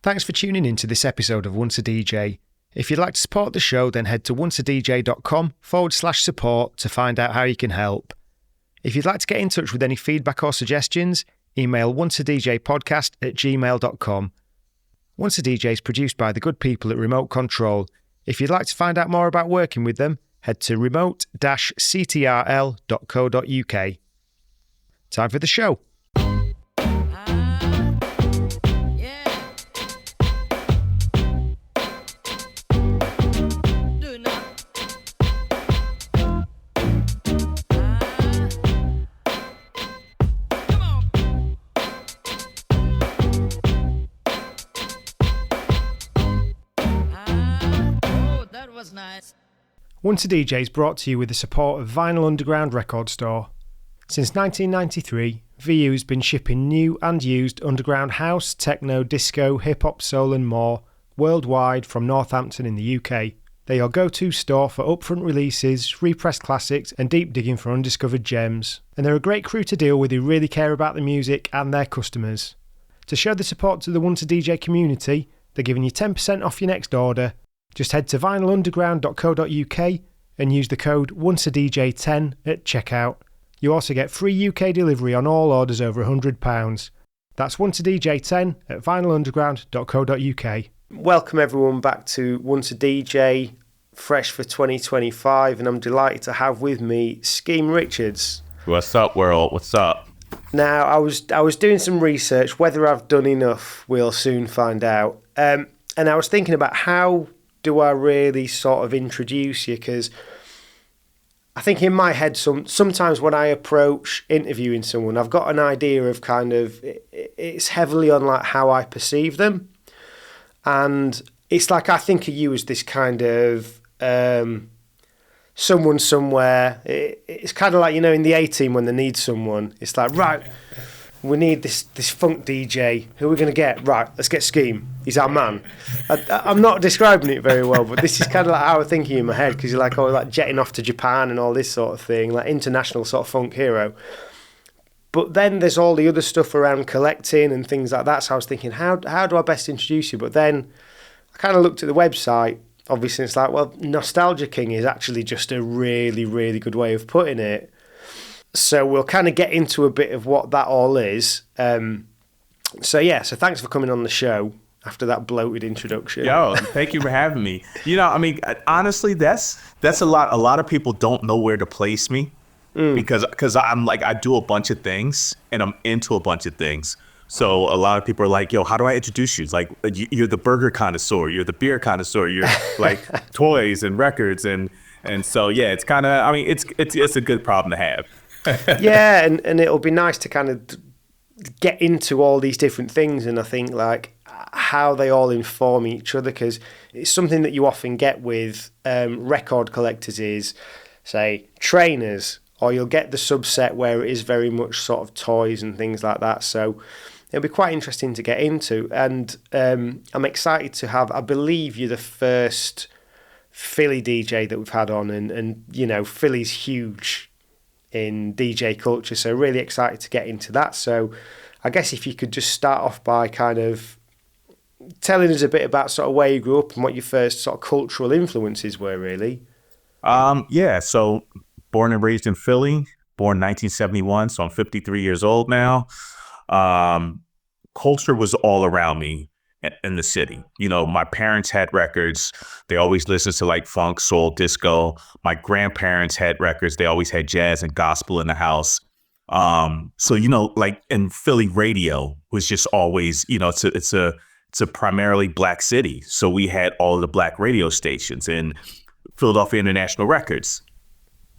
Thanks for tuning in to this episode of Once a DJ. If you'd like to support the show, then head to onceadj.com/support to find out how you can help. If you'd like to get in touch with any feedback or suggestions, email onceadjpodcast@gmail.com. Once a DJ is produced by the good people at Remote Control. If you'd like to find out more about working with them, head to remote-ctrl.co.uk. Time for the show. Once a DJ is brought to you with the support of Vinyl Underground Record Store. Since 1993, VU has been shipping new and used underground house, techno, disco, hip-hop, soul and more worldwide from Northampton in the UK. They're your go-to store for upfront releases, repressed classics and deep digging for undiscovered gems. And they're a great crew to deal with who really care about the music and their customers. To show the support to the Once a DJ community, they're giving you 10% off your next order. Just head to vinylunderground.co.uk and use the code ONCEADJ10 at checkout. You also get free UK delivery on all orders over £100. That's ONCEADJ10 at vinylunderground.co.uk. Welcome everyone back to Once a DJ, fresh for 2025, and I'm delighted to have with me Skeme Richards. What's up, world? What's up? Now, I was doing some research. Whether I've done enough, we'll soon find out. And I was thinking about how do I really sort of introduce you, because I think in my head sometimes when I approach interviewing someone, I've got an idea of kind of, it's heavily on like how I perceive them, and it's like I think of you as this kind of someone somewhere. It's kind of like, you know, in the A-Team when they need someone, it's like, right, we need this funk DJ. Who are we going to get? Right, let's get Skeme. He's our man. I'm not describing it very well, but this is kind of like how I'm thinking in my head, because you're like, oh, like jetting off to Japan and all this sort of thing, like international sort of funk hero. But then there's all the other stuff around collecting and things like that. So I was thinking, how do I best introduce you? But then I kind of looked at the website. Obviously, it's like, well, Nostalgia King is actually just a really, really good way of putting it. So we'll kind of get into a bit of what that all is. So thanks for coming on the show after that bloated introduction. Yo, thank you for having me. You know, I mean, honestly, that's a lot. A lot of people don't know where to place me because I'm like, I do a bunch of things and I'm into a bunch of things. So a lot of people are like, yo, how do I introduce you? It's like, you're the burger connoisseur, you're the beer connoisseur, you're like toys and records. And so, yeah, it's kind of, I mean, it's a good problem to have. Yeah, and it'll be nice to kind of get into all these different things, and I think like how they all inform each other, because it's something that you often get with record collectors is, say, trainers, or you'll get the subset where it is very much sort of toys and things like that. So it'll be quite interesting to get into, and I'm excited to have, I believe you're the first Philly DJ that we've had on, and you know, Philly's huge in DJ culture, so really excited to get into that. So I guess if you could just start off by kind of telling us a bit about sort of where you grew up and what your first sort of cultural influences were, really. So born and raised in Philly, born 1971, so I'm 53 years old now. Culture was all around me in the city. You know, my parents had records. They always listened to like funk, soul, disco. My grandparents had records. They always had jazz and gospel in the house. So, you know, like in Philly, radio was just always, you know, it's a primarily black city. So we had all of the black radio stations, and Philadelphia International Records,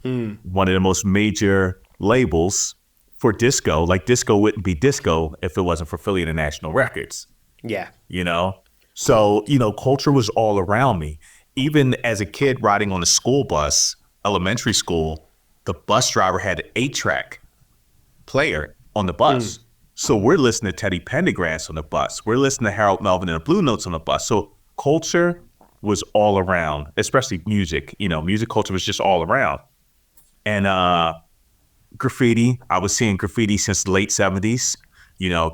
one of the most major labels for disco. Like disco wouldn't be disco if it wasn't for Philly International Records. Yeah. You know, so, you know, culture was all around me. Even as a kid riding on a school bus, elementary school, the bus driver had an 8-track player on the bus. So we're listening to Teddy Pendergrass on the bus. We're listening to Harold Melvin and the Blue Notes on the bus. So culture was all around, especially music. You know, music culture was just all around. And graffiti, I was seeing graffiti since the late 70s.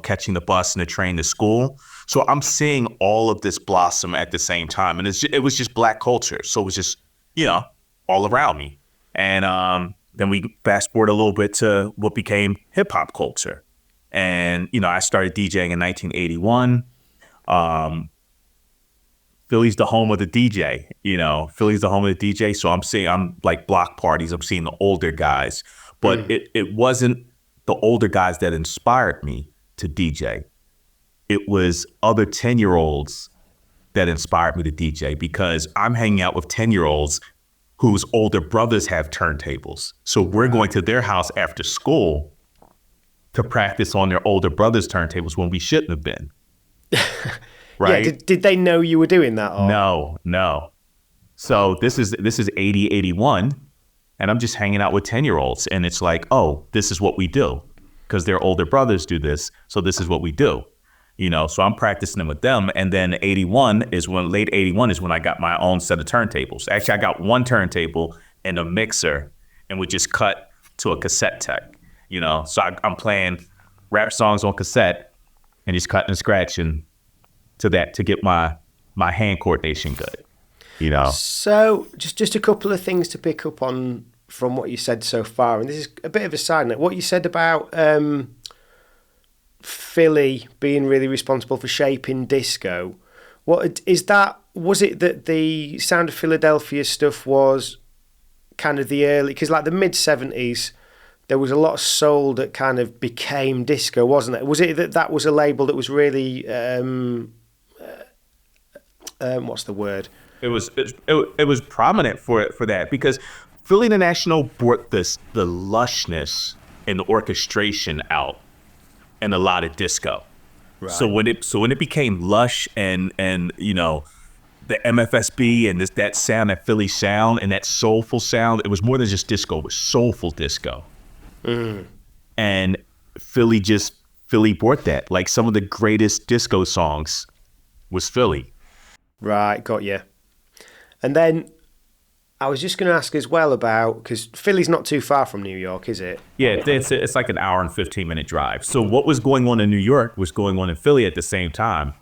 catching the bus and the train to school. So I'm seeing all of this blossom at the same time. And it was just Black culture. So it was just, all around me. And then we fast forward a little bit to what became hip hop culture. And, I started DJing in 1981. Philly's the home of the DJ, Philly's the home of the DJ. So I'm like block parties. I'm seeing the older guys, but it wasn't the older guys that inspired me to DJ. It was other 10-year-olds that inspired me to DJ, because I'm hanging out with 10-year-olds whose older brothers have turntables. So we're going to their house after school to practice on their older brothers' turntables when we shouldn't have been. Right? Yeah, did they know you were doing that? Or? No. So this is 80, 81, and I'm just hanging out with 10-year-olds, and it's like, oh, this is what we do, because their older brothers do this, so this is what we do. So I'm practicing with them, and then late 81 is when I got my own set of turntables. Actually, I got one turntable and a mixer, and we just cut to a cassette tech, So I'm playing rap songs on cassette and just cutting and scratching to that to get my hand coordination good, So just a couple of things to pick up on from what you said so far, and this is a bit of a side note. What you said about Philly being really responsible for shaping disco. What is that? Was it that the Sound of Philadelphia stuff was kind of the early, because like the mid 70s, there was a lot of soul that kind of became disco, wasn't it? Was it that was a label that was really what's the word? It was prominent for that, because Philly International brought the lushness and the orchestration out and a lot of disco. Right. So when it became lush and the MFSB and that sound, that Philly sound and that soulful sound, it was more than just disco, it was soulful disco. And Philly brought that. Like some of the greatest disco songs was Philly. Right, got you. And then I was just going to ask as well about, because Philly's not too far from New York, is it? Yeah, it's like an hour and 15-minute drive. So what was going on in New York was going on in Philly at the same time.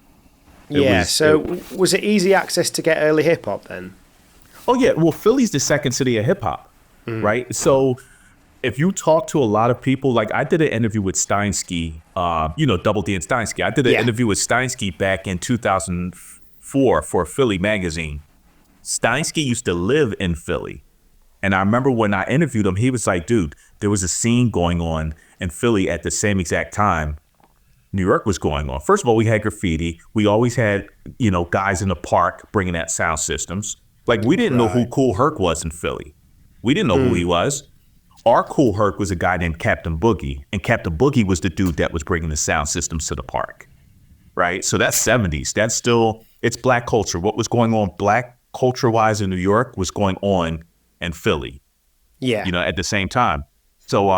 Was it easy access to get early hip-hop then? Oh, yeah. Well, Philly's the second city of hip-hop, right? So if you talk to a lot of people, like I did an interview with Steinsky, Double D and Steinsky. I did an interview with Steinsky back in 2004 for Philly magazine. Steinsky used to live in Philly. And I remember when I interviewed him, he was like, dude, there was a scene going on in Philly at the same exact time New York was going on. First of all, we had graffiti. We always had, guys in the park bringing out sound systems. Like, we didn't know who Kool Herc was in Philly. We didn't know who he was. Our Kool Herc was a guy named Captain Boogie. And Captain Boogie was the dude that was bringing the sound systems to the park, right? So that's 70s. That's still, it's Black culture. What was going on Black culture-wise in New York was going on in Philly. Yeah. At the same time. So,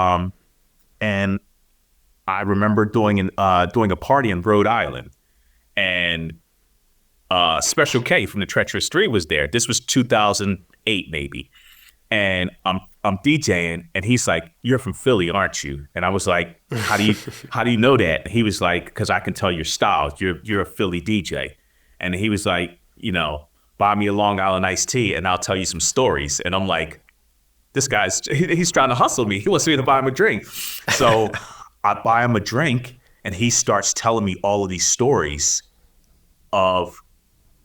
and I remember doing a party in Rhode Island, and Special K from the Treacherous Three was there. This was 2008 maybe, and I'm DJing, and he's like, "You're from Philly, aren't you?" And I was like, "How do you know that?" And he was like, "Because I can tell your style. You're a Philly DJ," and he was like, "Buy me a Long Island iced tea, and I'll tell you some stories." And I'm like, "This guy's he's trying to hustle me. He wants me to buy him a drink." So I buy him a drink, and he starts telling me all of these stories of,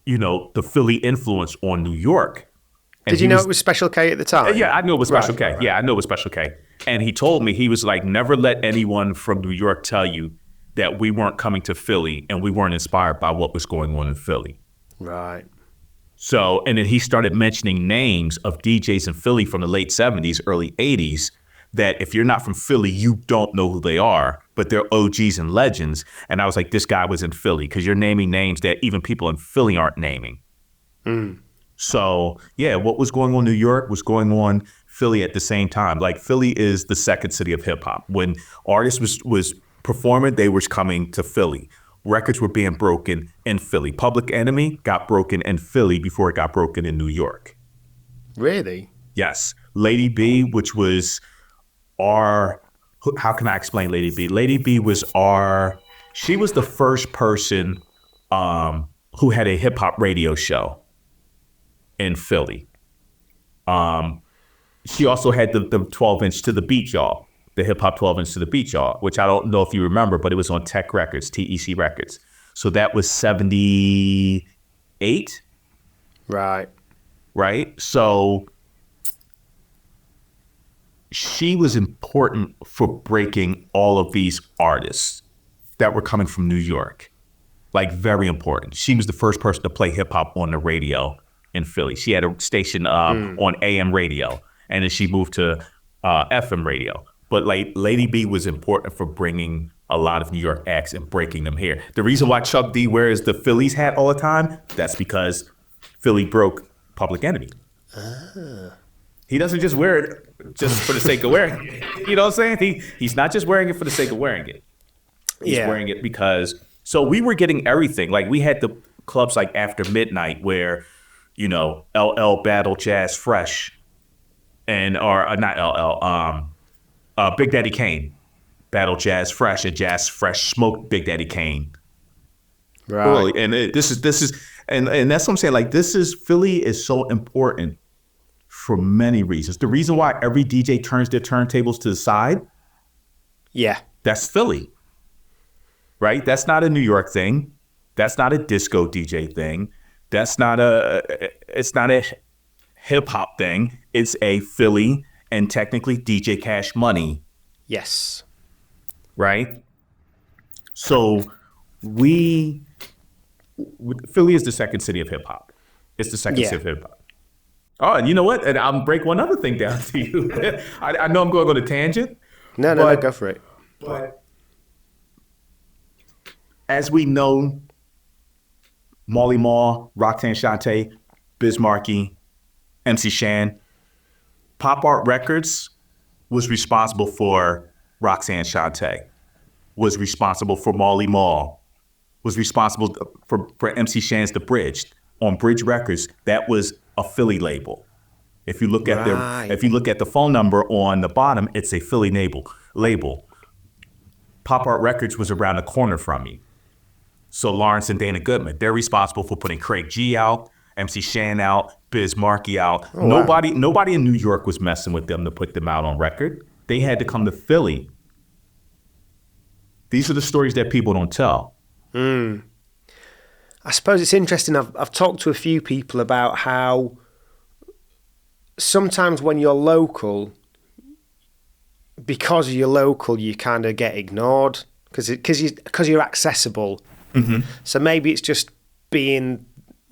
the Philly influence on New York. And did you know it was Special K at the time? Yeah, I knew it was Special K. Right. Yeah, I knew it was Special K. And he told me, he was like, never let anyone from New York tell you that we weren't coming to Philly and we weren't inspired by what was going on in Philly. Right. So, and then he started mentioning names of DJs in Philly from the late 70s, early 80s, that if you're not from Philly, you don't know who they are, but they're OGs and legends. And I was like, this guy was in Philly, because you're naming names that even people in Philly aren't naming. So, yeah, what was going on in New York was going on Philly at the same time. Like, Philly is the second city of hip hop. When artists was performing, they were coming to Philly. Records were being broken in Philly. Public Enemy got broken in Philly before it got broken in New York. Really? Yes. Lady B, which was our how can I explain Lady B? Lady B was she was the first person who had a hip hop radio show in Philly. She also had the 12-inch to the beat, y'all. The hip hop 12-inch to the beat, y'all, which I don't know if you remember, but it was on Tech Records, TEC Records. So that was 78. Right. So she was important for breaking all of these artists that were coming from New York. Like, very important. She was the first person to play hip hop on the radio in Philly. She had a station on AM radio, and then she moved to FM radio. But like Lady B was important for bringing a lot of New York acts and breaking them here. The reason why Chuck D wears the Phillies hat all the time, that's because Philly broke Public Enemy. He doesn't just wear it just for the sake of wearing it. You know what I'm saying? He's not just wearing it for the sake of wearing it. He's wearing it because, so we were getting everything. Like, we had the clubs like After Midnight where, you know, LL Battle Jazz Fresh or not LL, Big Daddy Kane Battle Jazz Fresh, and Jazz Fresh smoked Big Daddy Kane. Right. Early. And this is and that's what I'm saying. Like, Philly is so important for many reasons. The reason why every DJ turns their turntables to the side, that's Philly, right? That's not a New York thing. That's not a disco DJ thing. It's not a hip hop thing. It's a Philly and technically DJ Cash Money. Yes. Right? So Philly is the second city of hip hop. It's the second city of hip hop. Oh, and you know what? And I'll break one other thing down to you. I know I'm going to go to tangent. No, go for it. But as we know, Marley Marl, Roxanne Shante, Biz Markie, MC Shan, Pop Art Records was responsible for Roxanne Shante, was responsible for Marley Marl, was responsible for MC Shan's The Bridge. On Bridge Records, that was a Philly label. If you look at the phone number on the bottom, it's a Philly label. Pop Art Records was around the corner from me. So Lawrence and Dana Goodman, they're responsible for putting Craig G out, MC Shan out, Biz Markie out. Oh, nobody in New York was messing with them to put them out on record. They had to come to Philly. These are the stories that people don't tell. I suppose it's interesting. I've talked to a few people about how sometimes when you're local, because you're local, you kind of get ignored because you're accessible. Mm-hmm. So maybe it's just being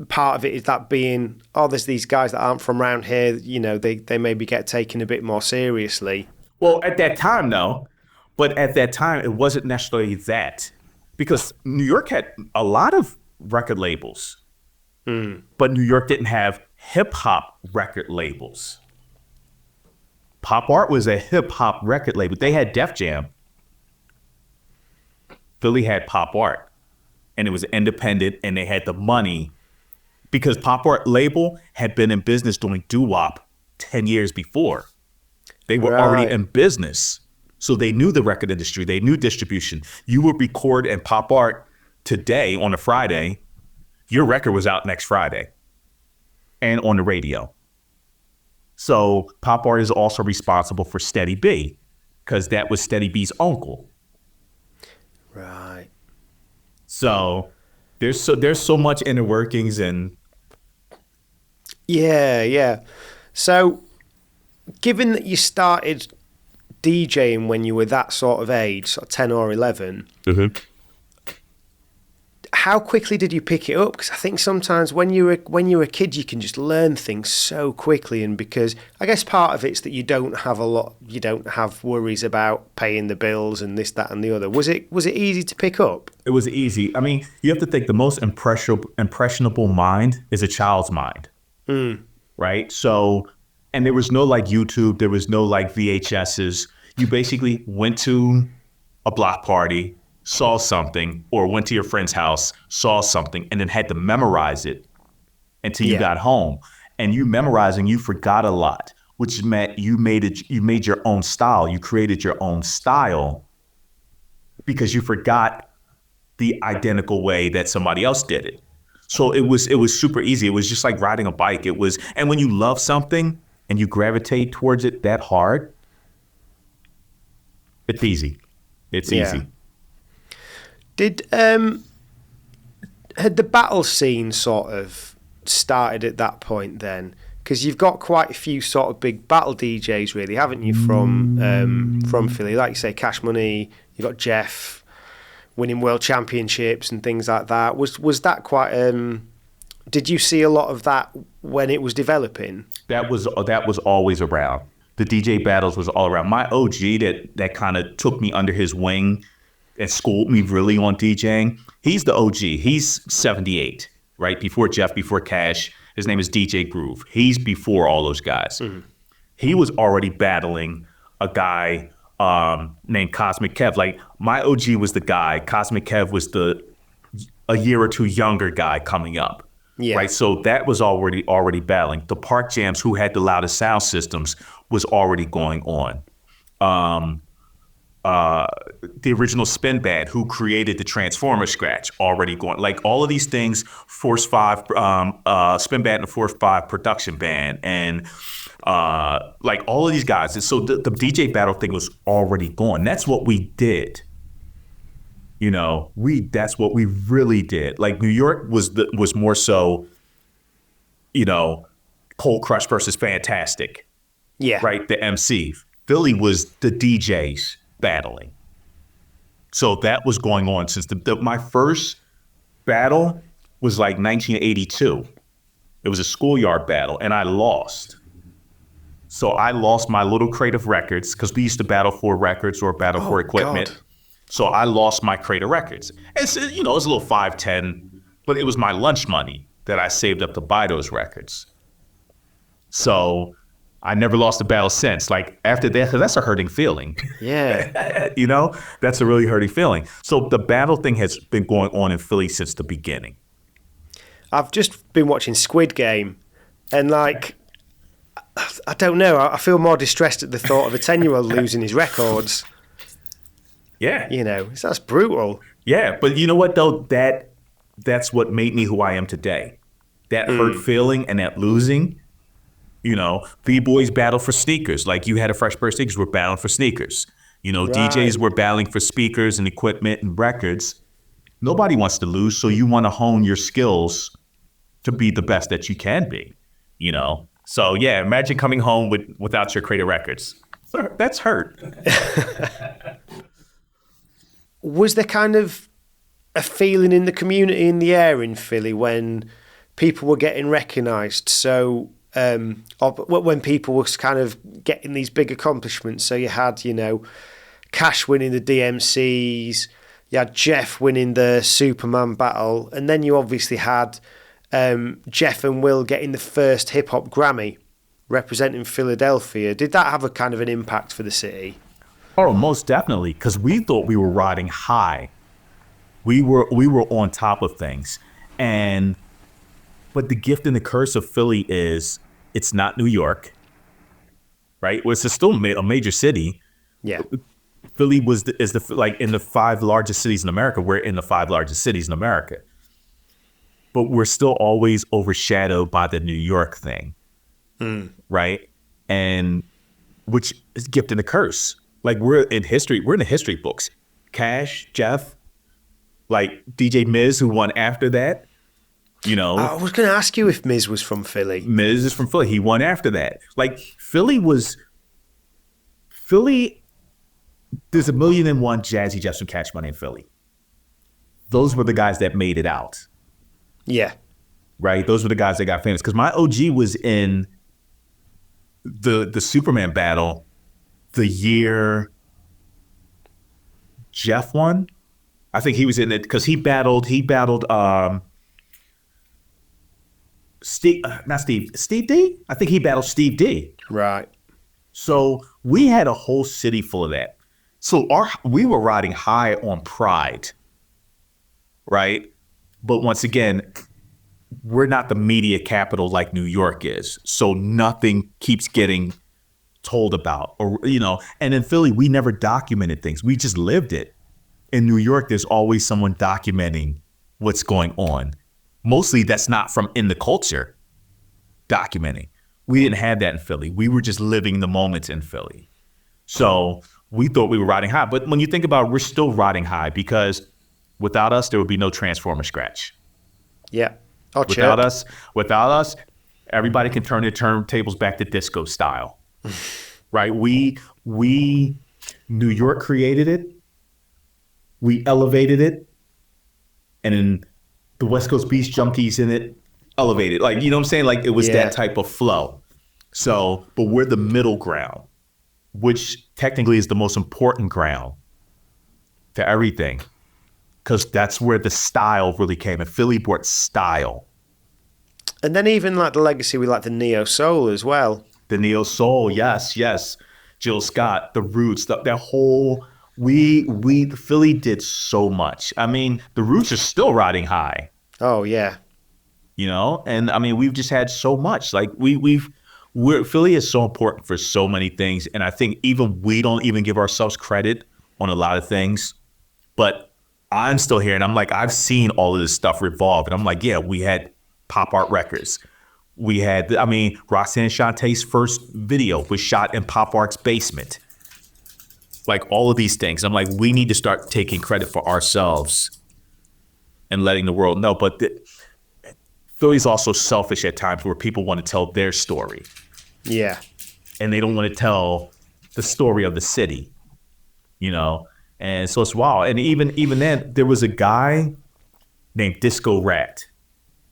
part of it is that being, there's these guys that aren't from around here, you know, they maybe get taken a bit more seriously. Well, at that time, no. But at that time, it wasn't necessarily that. Because New York had a lot of record labels. But New York didn't have hip-hop record labels. Pop Art was a hip-hop record label. They had Def Jam. Philly had Pop Art. And it was independent, and they had the money. Because Pop Art label had been in business doing doo-wop 10 years before. They were already in business. So they knew the record industry. They knew distribution. You would record in Pop Art today on a Friday. Your record was out next Friday and on the radio. So Pop Art is also responsible for Steady B because that was Steady B's uncle. Right. So there's so much inner workings and. Yeah. So given that you started DJing when you were that sort of age, sort of 10 or 11, how quickly did you pick it up? Because I think sometimes when you're a kid, you can just learn things so quickly, and because I guess part of it's that you don't have worries about paying the bills and this, that, and the other. Was it easy to pick up? It was easy. I mean, you have to think the most impressionable mind is a child's mind, right? So. And there was no like YouTube, there was no like VHSs. You basically went to a block party, saw something, or went to your friend's house, saw something, and then had to memorize it until you got home. And you memorizing, you forgot a lot. which meant you made your own style. You created your own style because you forgot the identical way that somebody else did it. So it was super easy. It was just like riding a bike. And when you love something and you gravitate towards it that hard, it's easy. It's easy. Had the battle scene sort of started at that point then? Because you've got quite a few sort of big battle DJs, really, haven't you, from Philly? Like you say, Cash Money. You've got Jeff winning world championships and things like that. Was that quite? Did you see a lot of that when it was developing? That was always around. The DJ battles was all around. My OG that kind of took me under his wing and schooled me really on DJing. He's the OG. He's 78, right? Before Jeff, before Cash. His name is DJ Groove. He's before all those guys. Mm-hmm. He was already battling a guy named Cosmic Kev. Like, my OG was the guy. Cosmic Kev was a year or two younger guy coming up. Yeah. Right. So that was already battling. The Park Jams, who had the loudest sound systems, was already going on. The original Spin Band, who created the Transformer scratch, already going. Like, all of these things, Force 5, Spin Band and Force 5 production band, and like all of these guys. And so the DJ battle thing was already going. That's what we did. You know, that's what we really did. Like, New York was more so, you know, Cold Crush versus Fantastic. Yeah. Right? The MC. Philly was the DJs battling. So that was going on since my first battle was like 1982. It was a schoolyard battle, and I lost. So I lost my little crate of records, because we used to battle for records or battle for equipment. God. So I lost my crate of records. And so, you know, it was a little 5-10, but it was my lunch money that I saved up to buy those records. So I never lost a battle since. Like, after that, because that's a hurting feeling. Yeah. You know, that's a really hurting feeling. So the battle thing has been going on in Philly since the beginning. I've just been watching Squid Game, and like, I don't know, I feel more distressed at the thought of a 10-year-old losing his records. Yeah. You know, that's brutal. Yeah, but you know what, though? That's what made me who I am today. That hurt feeling and that losing. You know, B-boys battle for sneakers. Like, you had a fresh pair of sneakers, we're battling for sneakers. You know, right. DJs were battling for speakers and equipment and records. Nobody wants to lose, so you want to hone your skills to be the best that you can be, you know? So, yeah, imagine coming home without your crate of records. That's hurt. Was there kind of a feeling in the community, in the air in Philly, when people were getting recognised? So, or when people were kind of getting these big accomplishments. So you had, you know, Cash winning the DMCs, you had Jeff winning the Superman battle, and then you obviously had Jeff and Will getting the first hip-hop Grammy representing Philadelphia. Did that have a kind of an impact for the city? Oh, most definitely, because we thought we were riding high. We were on top of things. But the gift and the curse of Philly is it's not New York, right? Well, it's still a major city. Yeah. Philly is like in the 5 largest cities in America. We're in the 5 largest cities in America. But we're still always overshadowed by the New York thing, right? And which is gift and a curse. Like, we're in the history books. Cash, Jeff, like DJ Miz, who won after that. You know, I was going to ask you if Miz was from Philly. Miz is from Philly. He won after that. Like, Philly, there's 1,000,001 Jazzy Jeffs from Cash Money in Philly. Those were the guys that made it out. Yeah. Right? Those were the guys that got famous. Because my OG was in the Superman battle the year Jeff won. I think he was in it because he battled Steve D? I think he battled Steve D. Right. So we had a whole city full of that. So we were riding high on pride, right? But once again, we're not the media capital like New York is. So nothing keeps getting told about, or, and in Philly, we never documented things. We just lived it. In New York, there's always someone documenting what's going on. Mostly that's not from in the culture documenting. We didn't have that in Philly. We were just living the moments in Philly. So we thought we were riding high. But when you think about it, we're still riding high, because without us, there would be no Transformer Scratch. Yeah. Without us, everybody can turn their turntables back to disco style. Right? We New York created it. We elevated it. And then the West Coast Beach Junkies in it elevated. Like, you know what I'm saying? Like, it was that type of flow. So, but we're the middle ground, which technically is the most important ground to everything, because that's where the style really came. And Philly brought style. And then even like the legacy with like the neo soul as well. The neo soul, yes. Jill Scott, the Roots, that whole, Philly did so much. I mean, the Roots are still riding high. Oh yeah. And I mean, we've just had so much. Like Philly is so important for so many things. And I think even we don't even give ourselves credit on a lot of things. But I'm still here, and I'm like, I've seen all of this stuff revolve. And I'm like, yeah, we had pop art records. We had, Roxanne Shantae's first video was shot in pop art's basement. Like, all of these things. I'm like, we need to start taking credit for ourselves and letting the world know. But Philly's also selfish at times, where people want to tell their story. Yeah. And they don't want to tell the story of the city, And so it's wild. And even then, there was a guy named Disco Rat.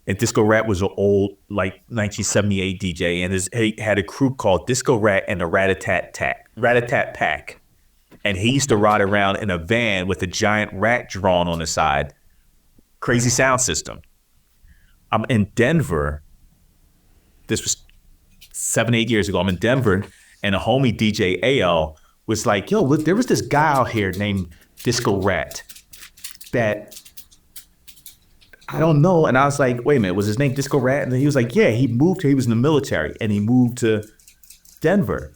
And Disco Rat was an old, like, 1978 DJ. And he had a crew called Disco Rat and the Rat-a-Tat Pack. And he used to ride around in a van with a giant rat drawn on the side. Crazy sound system. I'm in Denver. This was 7-8 years ago. I'm in Denver, and a homie DJ AL was like, yo, look, there was this guy out here named Disco Rat that I don't know. And I was like, wait a minute, was his name Disco Rat? And then he was like, yeah, he moved here. He was in the military, and he moved to Denver.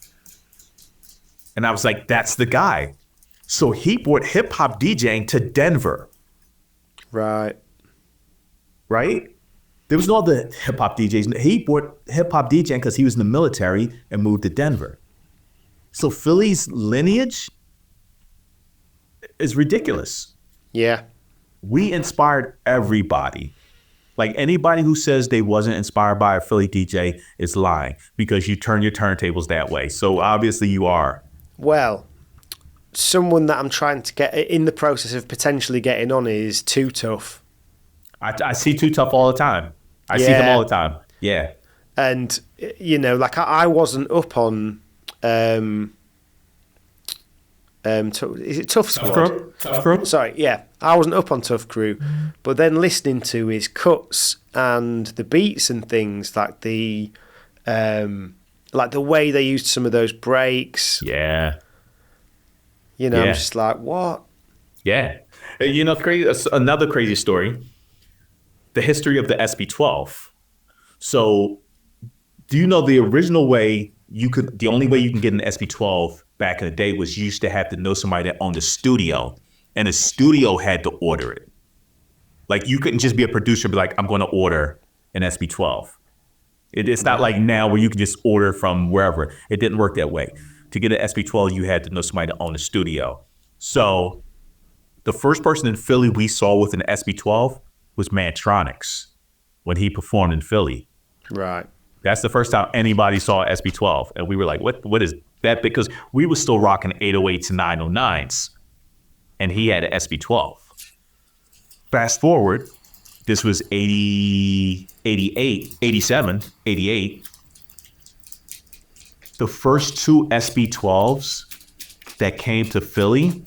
And I was like, that's the guy. So he brought hip hop DJing to Denver. Right. There was no other hip hop DJs. He brought hip hop DJing because he was in the military and moved to Denver. So Philly's lineage is ridiculous. Yeah. We inspired everybody. Like, anybody who says they wasn't inspired by a Philly DJ is lying, because you turn your turntables that way. So obviously you are. Well, someone that I'm trying to get in the process of potentially getting on is Too Tough. I see Too Tough all the time. I see them all the time. Yeah. And, like I wasn't up on, is it Tough Squad? Tough Crew? Sorry, yeah. I wasn't up on Tough Crew. But then listening to his cuts and the beats and things, like the way they used some of those breaks. Yeah. I'm just like, what? Yeah. Crazy. Another crazy story. The history of the SB12. So, do you know the original way the only way you can get an SB12 back in the day was you used to have to know somebody that owned a studio, and the studio had to order it. Like, you couldn't just be a producer and be like, I'm going to order an SB12. It's not like now where you can just order from wherever. It didn't work that way. To get an SB12, you had to know somebody that owned a studio. So, the first person in Philly we saw with an SB12 was Mantronics when he performed in Philly. Right. That's the first time anybody saw SB12. And we were like, what is that? Because we were still rocking 808s and 909s. And he had an SB12. Fast forward, this was 88. The first two SB12s that came to Philly,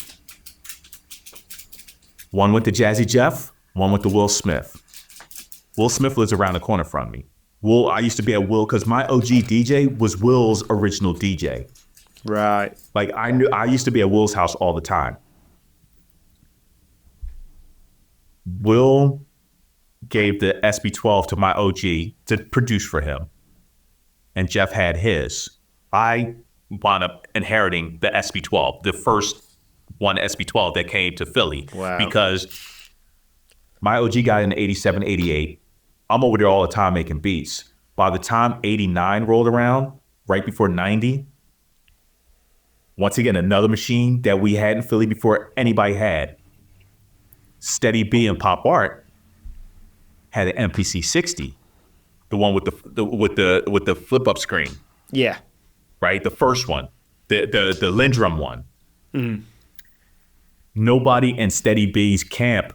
one went to Jazzy Jeff, one went to Will Smith. Will Smith lives around the corner from me. I used to be at Will, because my OG DJ was Will's original DJ. Right. Like, I used to be at Will's house all the time. Will gave the SB12 to my OG to produce for him. And Jeff had his. I wound up inheriting the SB12, the first one SB12 that came to Philly. Wow. Because my OG got in 87, 88. I'm over there all the time making beats. By the time 89 rolled around, right before 90, once again, another machine that we had in Philly before anybody had, Steady B and Pop Art, had an MPC 60, the one with the flip up screen. Yeah. Right, the first one, the Lindrum one. Mm. Nobody in Steady B's camp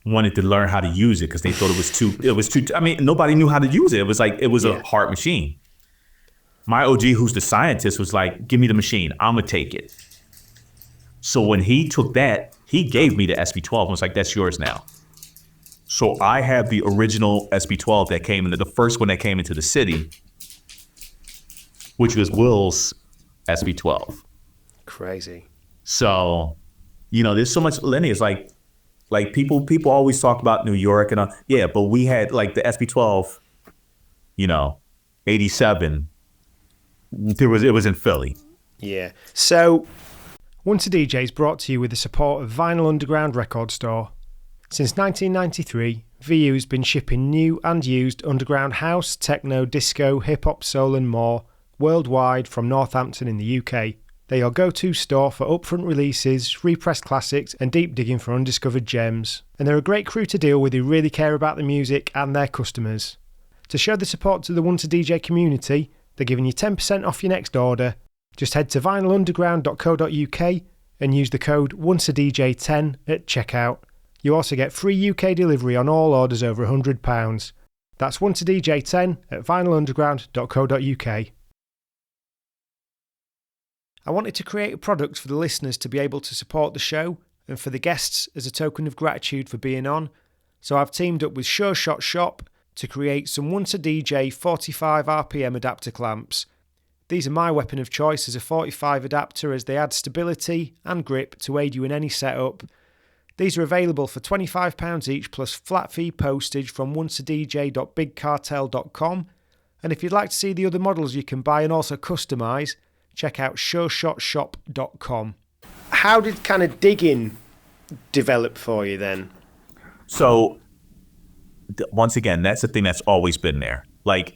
wanted to learn how to use it because they thought it was too. I mean, nobody knew how to use it. It was like a hard machine. My OG, who's the scientist, was like, "Give me the machine. I'm gonna take it." So when he took that, he gave me the SB12 and was like, "That's yours now." So I have the original SB12 that came into the first one that came into the city, which was Will's SB12. Crazy. So, there's so much lineage. Like people always talk about New York and but we had like the SB12, 87. It was in Philly. Yeah. So, Once a DJ is brought to you with the support of Vinyl Underground Record Store. Since 1993, VU's been shipping new and used underground house, techno, disco, hip-hop, soul and more worldwide from Northampton in the UK. They're your go-to store for upfront releases, repressed classics and deep digging for undiscovered gems. And they're a great crew to deal with who really care about the music and their customers. To show the support to the Once a DJ community, they're giving you 10% off your next order. Just head to vinylunderground.co.uk and use the code ONCEADJ10 at checkout. You also get free UK delivery on all orders over £100. That's ONCEADJ10 at vinylunderground.co.uk. I wanted to create a product for the listeners to be able to support the show and for the guests as a token of gratitude for being on, so I've teamed up with Sure Shot Shop to create some Once a DJ 45 RPM adapter clamps. These are my weapon of choice as a 45 adapter as they add stability and grip to aid you in any setup. These are available for £25 each plus flat fee postage from onceadj.bigcartel.com, and if you'd like to see the other models you can buy and also customise, check out sureshotshop.com. How did kind of digging develop for you then? So, once again, that's the thing that's always been there. Like,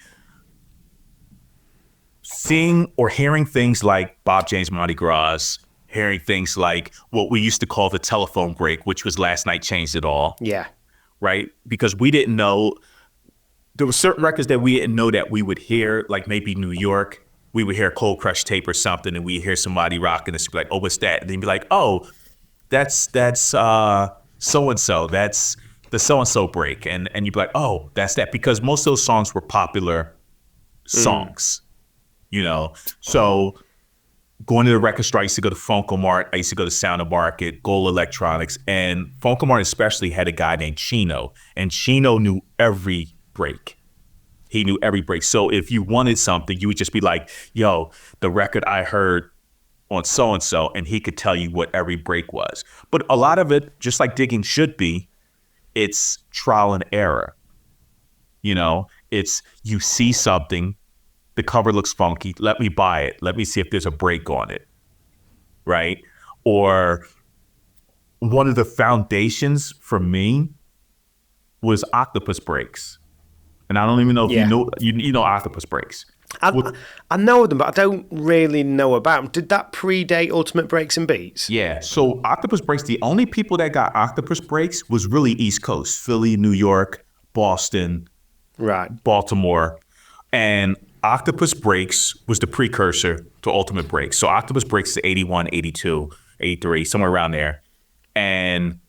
seeing or hearing things like Bob James Mardi Gras, hearing things like what we used to call the telephone break, which was Last Night Changed It All. Yeah. Right? Because we didn't know, there were certain records that we didn't know that we would hear, like maybe New York. We would hear a Cold Crush tape or something, and we'd hear somebody rocking this, be like, "Oh, what's that?" And then be like, "Oh, that's so-and-so. That's the so-and-so break." And you'd be like, "Oh, that's that." Because most of those songs were popular songs, So going to the record store, I used to go to Funkle-Mart. I used to go to Sound of Market, Gold Electronics. And Funkle-Mart especially had a guy named Chino. And Chino knew every break. He knew every break. So if you wanted something, you would just be like, "Yo, the record I heard on so-and-so," and he could tell you what every break was. But a lot of it, just like digging should be, it's trial and error. It's you see something, the cover looks funky, let me buy it. Let me see if there's a break on it, right? Or one of the foundations for me was octopus breaks. And I don't even know if you know octopus breaks. I know them, but I don't really know about them. Did that predate Ultimate Breaks and Beats? Yeah. So octopus breaks, the only people that got octopus breaks was really East Coast, Philly, New York, Boston, right, Baltimore. And octopus breaks was the precursor to Ultimate Breaks. So octopus breaks is 81, 82, 83, somewhere around there. And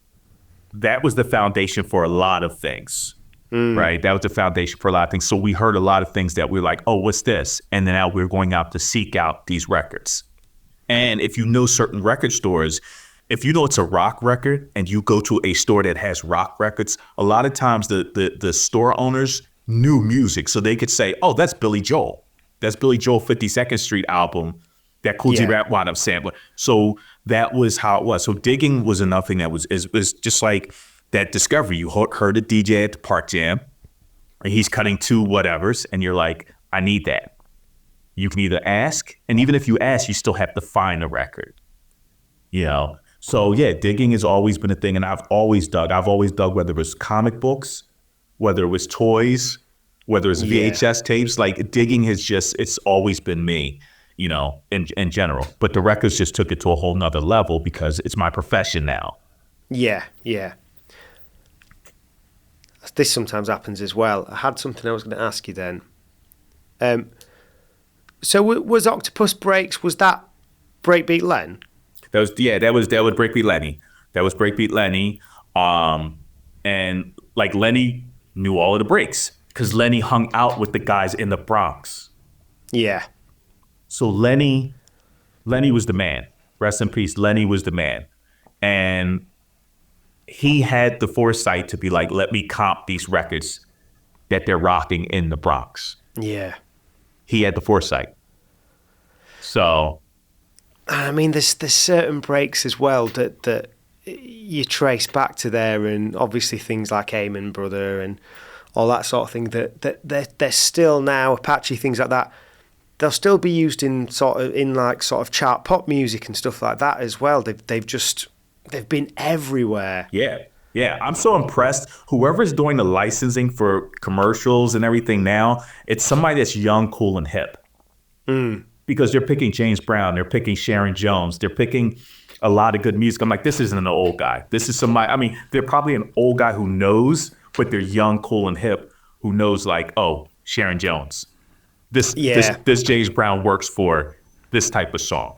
that was the foundation for a lot of things. Right. That was the foundation for a lot of things. So we heard a lot of things that we were like, "Oh, what's this?" And then now we're going out to seek out these records. And if you know certain record stores, if you know it's a rock record and you go to a store that has rock records, a lot of times the store owners knew music. So they could say, "Oh, that's Billy Joel. That's Billy Joel 52nd Street album that Cool G Rap wound up sampling." So that was how it was. So digging was nothing that was just like that discovery. You heard a DJ at the Park Jam, and he's cutting two whatevers, and you're like, "I need that," You can either ask, and even if you ask, you still have to find a record. So yeah, digging has always been a thing, and I've always dug whether it was comic books, whether it was toys, whether it's VHS tapes. Like digging it's always been me, in general. But the records just took it to a whole nother level because it's my profession now. Yeah. This sometimes happens as well. I had something I was going to ask you then. So was Octopus Breaks, was that Breakbeat Len? That was Breakbeat Lenny. That was Breakbeat Lenny. And like Lenny knew all of the breaks because Lenny hung out with the guys in the Bronx. Yeah. So Lenny was the man. Rest in peace. Lenny was the man. And he had the foresight to be like, let me comp these records that they're rocking in the Bronx. Yeah. He had the foresight. So, I mean, there's certain breaks as well that you trace back to there, and obviously things like Amen Brother and all that sort of thing that they're still now, Apache, things like that. They'll still be used in sort of chart pop music and stuff like that as well. They've been everywhere. Yeah, I'm so impressed. Whoever's doing the licensing for commercials and everything now, it's somebody that's young, cool, and hip. Because they're picking James Brown, they're picking Sharon Jones, they're picking a lot of good music. I'm like, this isn't an old guy. This is somebody, I mean, they're probably an old guy who knows, but they're young, cool, and hip, who knows like, oh, Sharon Jones. This James Brown works for this type of song,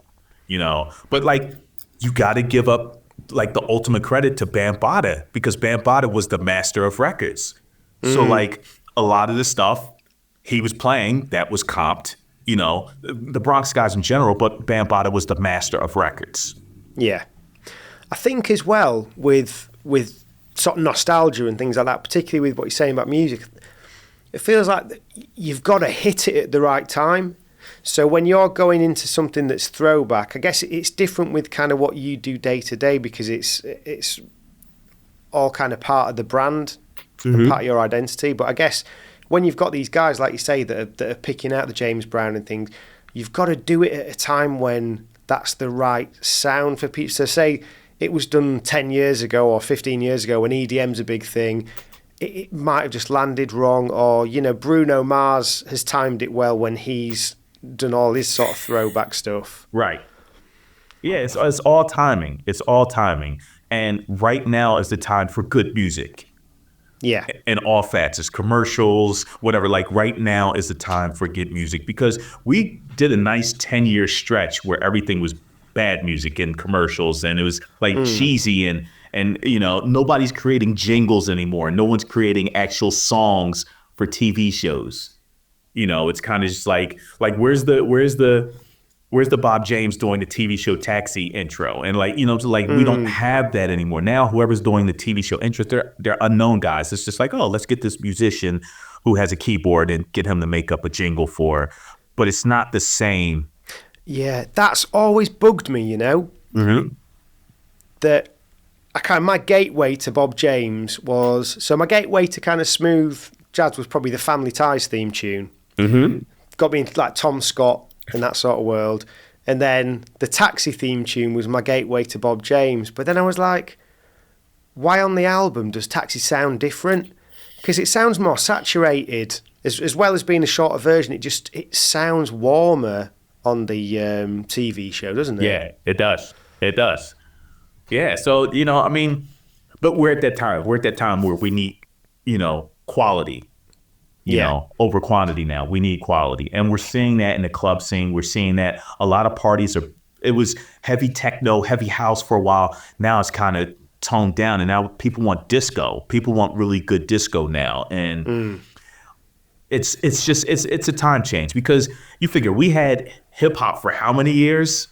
But like, you got to give up like the ultimate credit to Bambaataa because Bambaataa was the master of records. So like a lot of the stuff he was playing that was comped, the Bronx guys in general, but Bambaataa was the master of records. Yeah. I think as well with sort of nostalgia and things like that, particularly with what you're saying about music, it feels like you've got to hit it at the right time. So when you're going into something that's throwback, I guess it's different with kind of what you do day to day because it's all kind of part of the brand, and part of your identity. But I guess when you've got these guys, like you say, that are picking out the James Brown and things, you've got to do it at a time when that's the right sound for people. So say it was done 10 years ago or 15 years ago when EDM's a big thing, it might have just landed wrong, or, Bruno Mars has timed it well when he's done all his sort of throwback stuff. Right. Yeah, it's all timing. It's all timing. And right now is the time for good music. Yeah. In all facets, commercials, whatever. Like right now is the time for good music because we did a nice 10-year stretch where everything was bad music in commercials and it was like cheesy and nobody's creating jingles anymore. No one's creating actual songs for TV shows. It's kind of just like where's the Bob James doing the TV show Taxi intro? And we don't have that anymore. Now whoever's doing the TV show intro, they're unknown guys. It's just like, oh, let's get this musician who has a keyboard and get him to make up a jingle for. But it's not the same. Yeah, that's always bugged me, That my gateway to Bob James my gateway to kind of smooth jazz was probably the Family Ties theme tune. Got me into like Tom Scott and that sort of world. And then the Taxi theme tune was my gateway to Bob James. But then I was like, why on the album does Taxi sound different? Because it sounds more saturated. As well as being a shorter version, it sounds warmer on the TV show, doesn't it? Yeah, it does. It does. Yeah, so, but we're at that time. We're at that time where we need, quality. Over quantity now. We need quality. And we're seeing that in the club scene. We're seeing that a lot of parties it was heavy techno, heavy house for a while. Now it's kind of toned down and now people want disco. People want really good disco now. And it's a time change because you figure we had hip hop for how many years?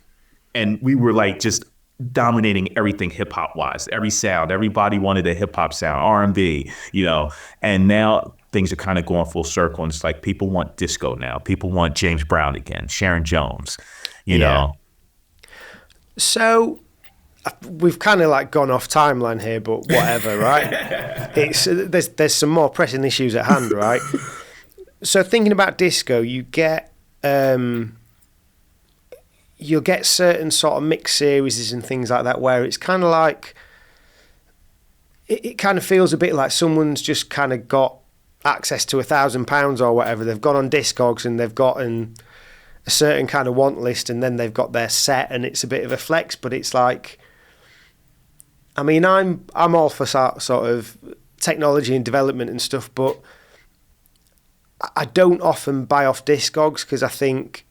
And we were like just dominating everything hip hop wise, every sound. Everybody wanted a hip hop sound, R&B, and now things are kind of going full circle. And it's like people want disco now. People want James Brown again, Sharon Jones, you know. So we've kind of like gone off timeline here, but whatever, right? There's some more pressing issues at hand, right? So thinking about disco, you get you'll get certain sort of mix series and things like that where it's kind of like it kind of feels a bit like someone's just kind of got access to £1,000 or whatever. They've gone on Discogs and they've gotten a certain kind of want list, and then they've got their set, and it's a bit of a flex. But it's like, I mean, I'm all for sort of technology and development and stuff, but I don't often buy off Discogs because I think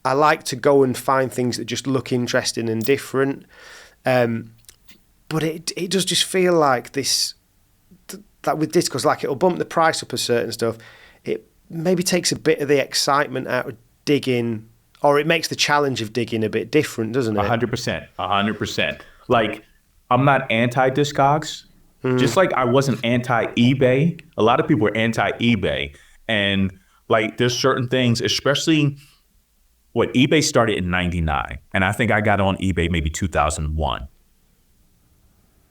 I like to go and find things that just look interesting and different. But it does just feel like this, that with Discogs, like it'll bump the price up of certain stuff. It maybe takes a bit of the excitement out of digging, or it makes the challenge of digging a bit different, doesn't it? 100%. Like, I'm not anti-Discogs, just like I wasn't anti-eBay. A lot of people are anti-eBay. And like, there's certain things, especially what eBay started in 99. And I think I got on eBay maybe 2001.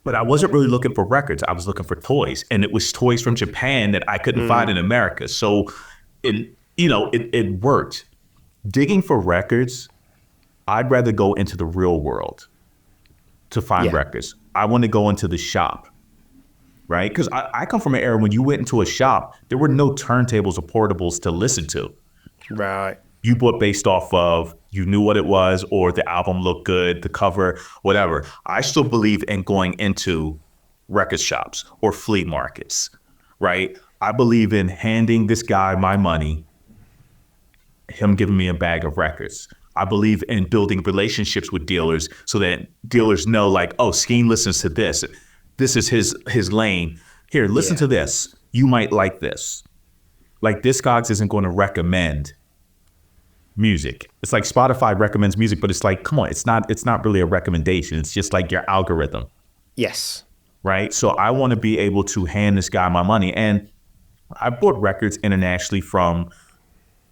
But I wasn't really looking for records. I was looking for toys. And it was toys from Japan that I couldn't find in America. So, it worked. Digging for records, I'd rather go into the real world to find records. I want to go into the shop, right? Because I come from an era when you went into a shop, there were no turntables or portables to listen to. Right. You bought based off of, you knew what it was, or the album looked good, the cover, whatever. I still believe in going into record shops or flea markets, right? I believe in handing this guy my money, him giving me a bag of records. I believe in building relationships with dealers so that dealers know, like, oh, Skeme listens to this. This is his lane. Here, listen to this. You might like this. Like, Discogs isn't going to recommend music. It's like Spotify recommends music, but it's like, come on, it's not really a recommendation. It's just like your algorithm. Yes. Right? So I want to be able to hand this guy my money. And I bought records internationally from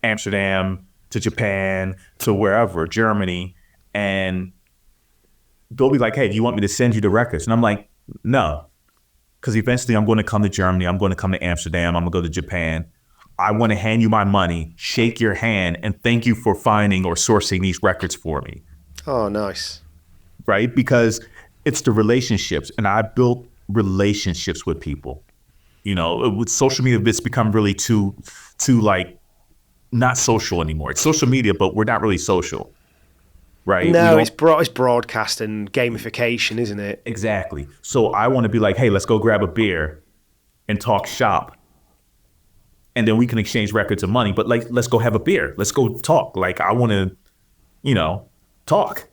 Amsterdam to Japan to wherever, Germany, and they'll be like, hey, do you want me to send you the records? And I'm like, no, because eventually I'm going to come to Germany, I'm going to come to Amsterdam, I'm going to go to Japan. I want to hand you my money, shake your hand, and thank you for finding or sourcing these records for me. Oh, nice. Right? Because it's the relationships, and I built relationships with people. With social media, it's become really too like, not social anymore. It's social media, but we're not really social, right? No, it's broadcast and gamification, isn't it? Exactly. So I want to be like, hey, let's go grab a beer and talk shop. And then we can exchange records of money, but like, let's go have a beer. Let's go talk. Like, I want to, talk.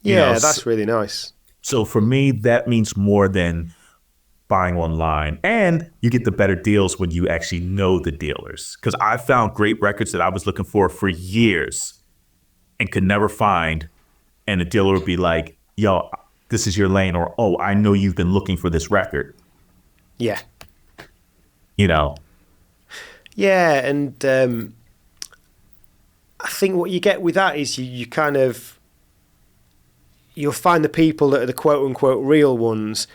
Yeah, that's really nice. So for me, that means more than buying online, and you get the better deals when you actually know the dealers. Because I found great records that I was looking for years and could never find, and the dealer would be like, yo, this is your lane, or, oh, I know you've been looking for this record. Yeah. Yeah, and I think what you get with that is you kind of, you'll find the people that are the quote-unquote real ones.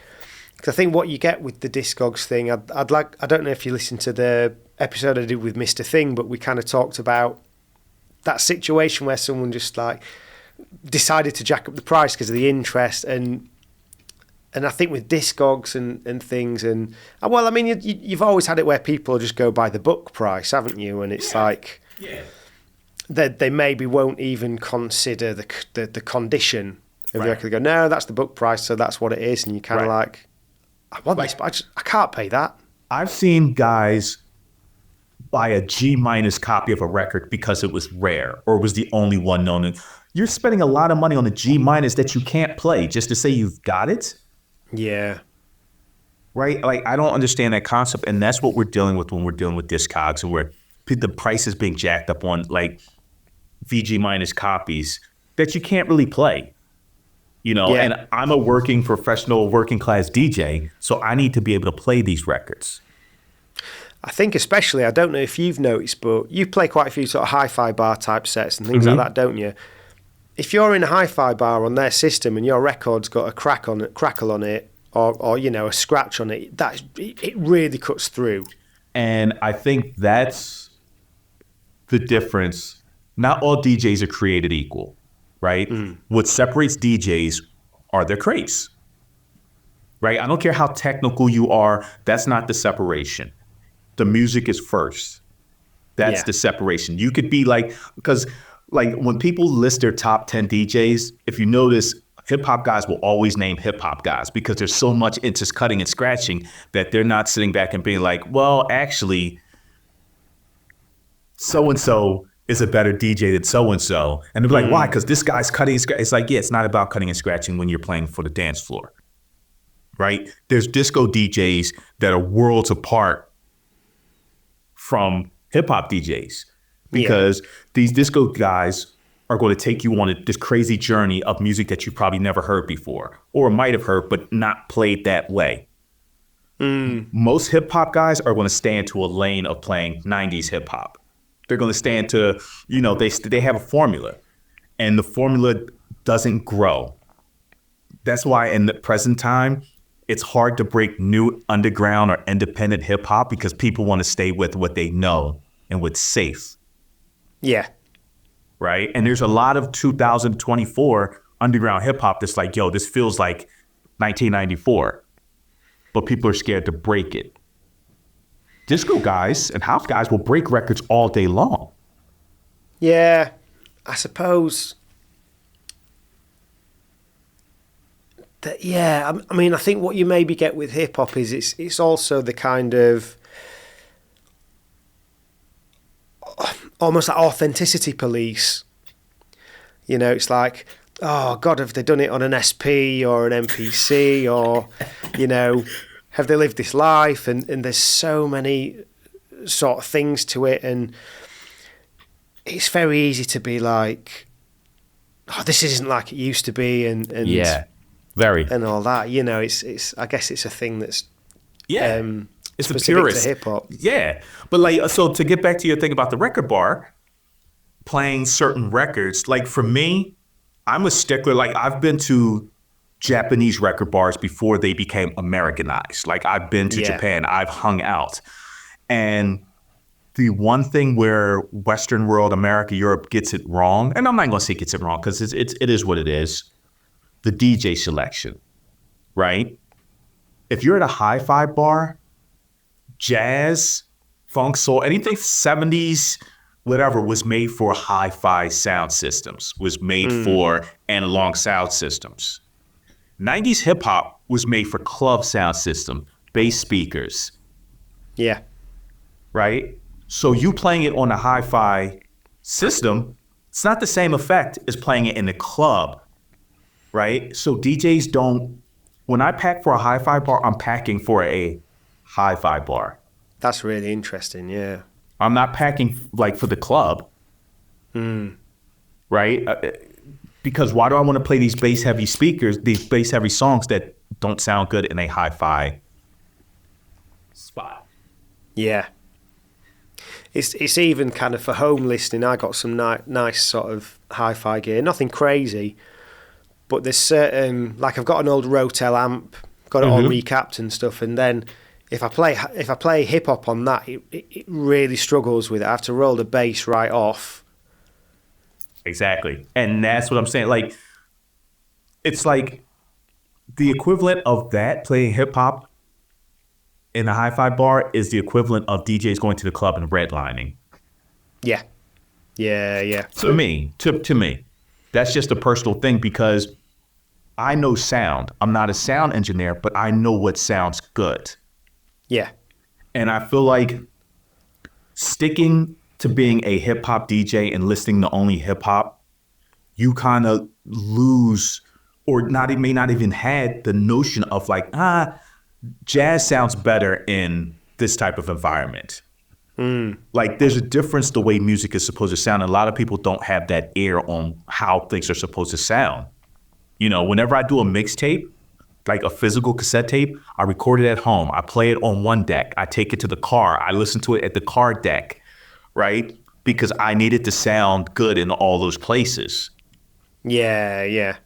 Because I think what you get with the Discogs thing, I don't know if you listened to the episode I did with Mr. Thing, but we kind of talked about that situation where someone just like decided to jack up the price because of the interest, and I think with Discogs and things, and well, I mean, you've always had it where people just go by the book price, haven't you? And it's like they maybe won't even consider the condition of the record. They go, no, that's the book price, so that's what it is, and you kind of like, I want this, but I can't pay that. I've seen guys buy a G- copy of a record because it was rare or was the only one known. And you're spending a lot of money on a G- that you can't play just to say you've got it. Yeah. Right? Like, I don't understand that concept. And that's what we're dealing with when we're dealing with Discogs, and where the price is being jacked up on like VG- copies that you can't really play. And I'm a working professional, working class DJ, so I need to be able to play these records. I think especially, I don't know if you've noticed, but you play quite a few sort of hi-fi bar type sets and things like that, don't you? If you're in a hi-fi bar on their system and your record's got a crackle on it, or a scratch on it, it really cuts through. And I think that's the difference not all DJs are created equal, right? What separates DJs are their craze, right? I don't care how technical you are. That's not the separation. The music is first. That's the separation. You could be like, because like when people list their top 10 DJs, if you notice, hip hop guys will always name hip hop guys because there's so much into cutting and scratching that they're not sitting back and being like, well, actually, so-and-so is a better DJ than so-and-so. And they'll be like, why? Because this guy's cutting and scratching. It's like, yeah, it's not about cutting and scratching when you're playing for the dance floor, right? There's disco DJs that are worlds apart from hip-hop DJs because these disco guys are going to take you on this crazy journey of music that you probably never heard before or might have heard but not played that way. Most hip-hop guys are going to stay into a lane of playing 90s hip-hop. They're going to stay into, they have a formula, and the formula doesn't grow. That's why in the present time, it's hard to break new underground or independent hip hop because people want to stay with what they know and what's safe. Yeah. Right. And there's a lot of 2024 underground hip hop that's like, yo, this feels like 1994, but people are scared to break it. Disco guys and house guys will break records all day long. Yeah, I suppose. I mean, I think what you maybe get with hip hop is it's also the kind of almost like authenticity police. It's like, oh God, have they done it on an SP or an MPC or, have they lived this life? And there's so many sort of things to it, and it's very easy to be like, oh, this isn't like it used to be, and very and all that. It's I guess it's a thing that's it's the specific purest to hip hop. Yeah, but like, so to get back to your thing about the record bar, playing certain records, like for me, I'm a stickler. Like I've been to Japanese record bars before they became Americanized. Like I've been to Japan, I've hung out. And the one thing where Western world, America, Europe gets it wrong, and I'm not going to say gets it wrong because it is what it is, the DJ selection, right? If you're at a hi-fi bar, jazz, funk, soul, anything 70s, whatever was made for hi-fi sound systems, was made for analog sound systems. 90s hip hop was made for club sound system, bass speakers. Yeah. Right? So you playing it on a hi-fi system, it's not the same effect as playing it in the club. Right? So DJs don't, when I pack for a hi-fi bar, I'm packing for a hi-fi bar. That's really interesting, yeah. I'm not packing like for the club. Right? Because why do I want to play these bass-heavy speakers, these bass-heavy songs that don't sound good in a hi-fi spot? Yeah. It's even kind of for home listening. I got some nice sort of hi-fi gear. Nothing crazy, but there's certain, like I've got an old Rotel amp, got it all recapped and stuff, and then if I play hip-hop on that, it really struggles with it. I have to roll the bass right off. Exactly. And that's what I'm saying. Like, it's like the equivalent of that, playing hip hop in a hi-fi bar, is the equivalent of DJs going to the club and redlining. Yeah. Yeah. To me, that's just a personal thing because I know sound. I'm not a sound engineer, but I know what sounds good. Yeah. And I feel like sticking to being a hip hop DJ and listening to only hip hop, you kind of lose, or may not even had the notion of like, jazz sounds better in this type of environment. Like there's a difference the way music is supposed to sound. And a lot of people don't have that ear on how things are supposed to sound. Whenever I do a mixtape, like a physical cassette tape, I record it at home. I play it on one deck. I take it to the car. I listen to it at the car deck. Right? Because I need it to sound good in all those places. Yeah.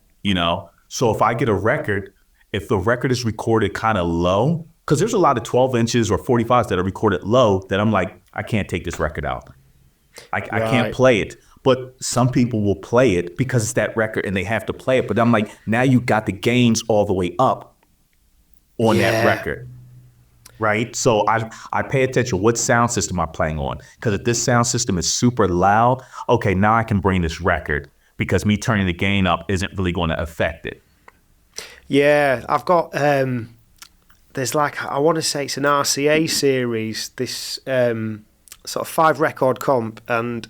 So if I get a record, if the record is recorded kind of low, because there's a lot of 12 inches or 45s that are recorded low that I'm like, I can't take this record out. I can't play it. But some people will play it because it's that record and they have to play it. But I'm like, now you got the gains all the way up on that record. Right? So I pay attention what sound system I'm playing on. Because if this sound system is super loud, okay, now I can bring this record because me turning the gain up isn't really going to affect it. Yeah, I've got, there's like, I want to say it's an RCA series, this sort of 5 record comp, and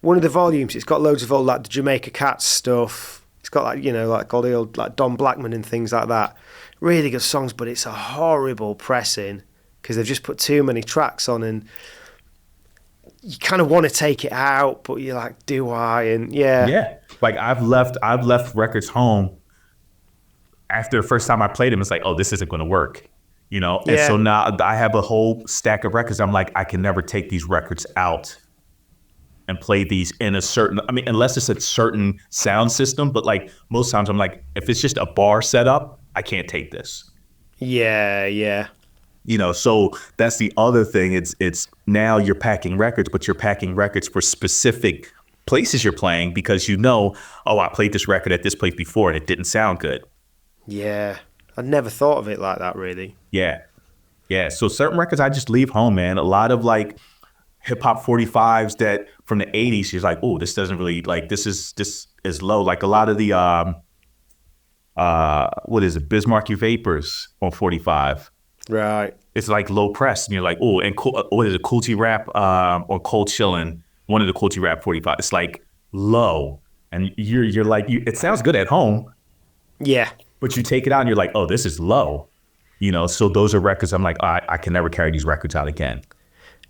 one of the volumes, it's got loads of all like the Jamaica Cats stuff. It's got like, you know, like all the old like Don Blackman and things like that. Really good songs, but it's a horrible pressing because they've just put too many tracks on, and you kind of want to take it out, but you're like, do I? And yeah. Like I've left records home after the first time I played them. It's like, oh, this isn't going to work, you know. And so now I have a whole stack of records. I'm like, I can never take these records out and play these in a certain, I mean, unless it's a certain sound system. But like most times I'm like, if it's just a bar setup, I can't take this. Yeah. You know, so that's the other thing. It's now you're packing records, but you're packing records for specific places you're playing because you know, oh, I played this record at this place before and it didn't sound good. Yeah. I'd never thought of it like that, really. Yeah. So certain records I just leave home, man. A lot of like hip hop 45s that from the 80s, you're like, oh, this doesn't really, like, this is low. Like a lot of the what is it, Bismarcky Vapors on 45. Right. It's like low press, and you're like, oh, and what is it, Cool T Rap or Cold Chillin', one of the Cool T Rap 45. It's like low, and you're like, it sounds good at home. Yeah. But you take it out and you're like, oh, this is low. You know, so those are records I'm like, I can never carry these records out again.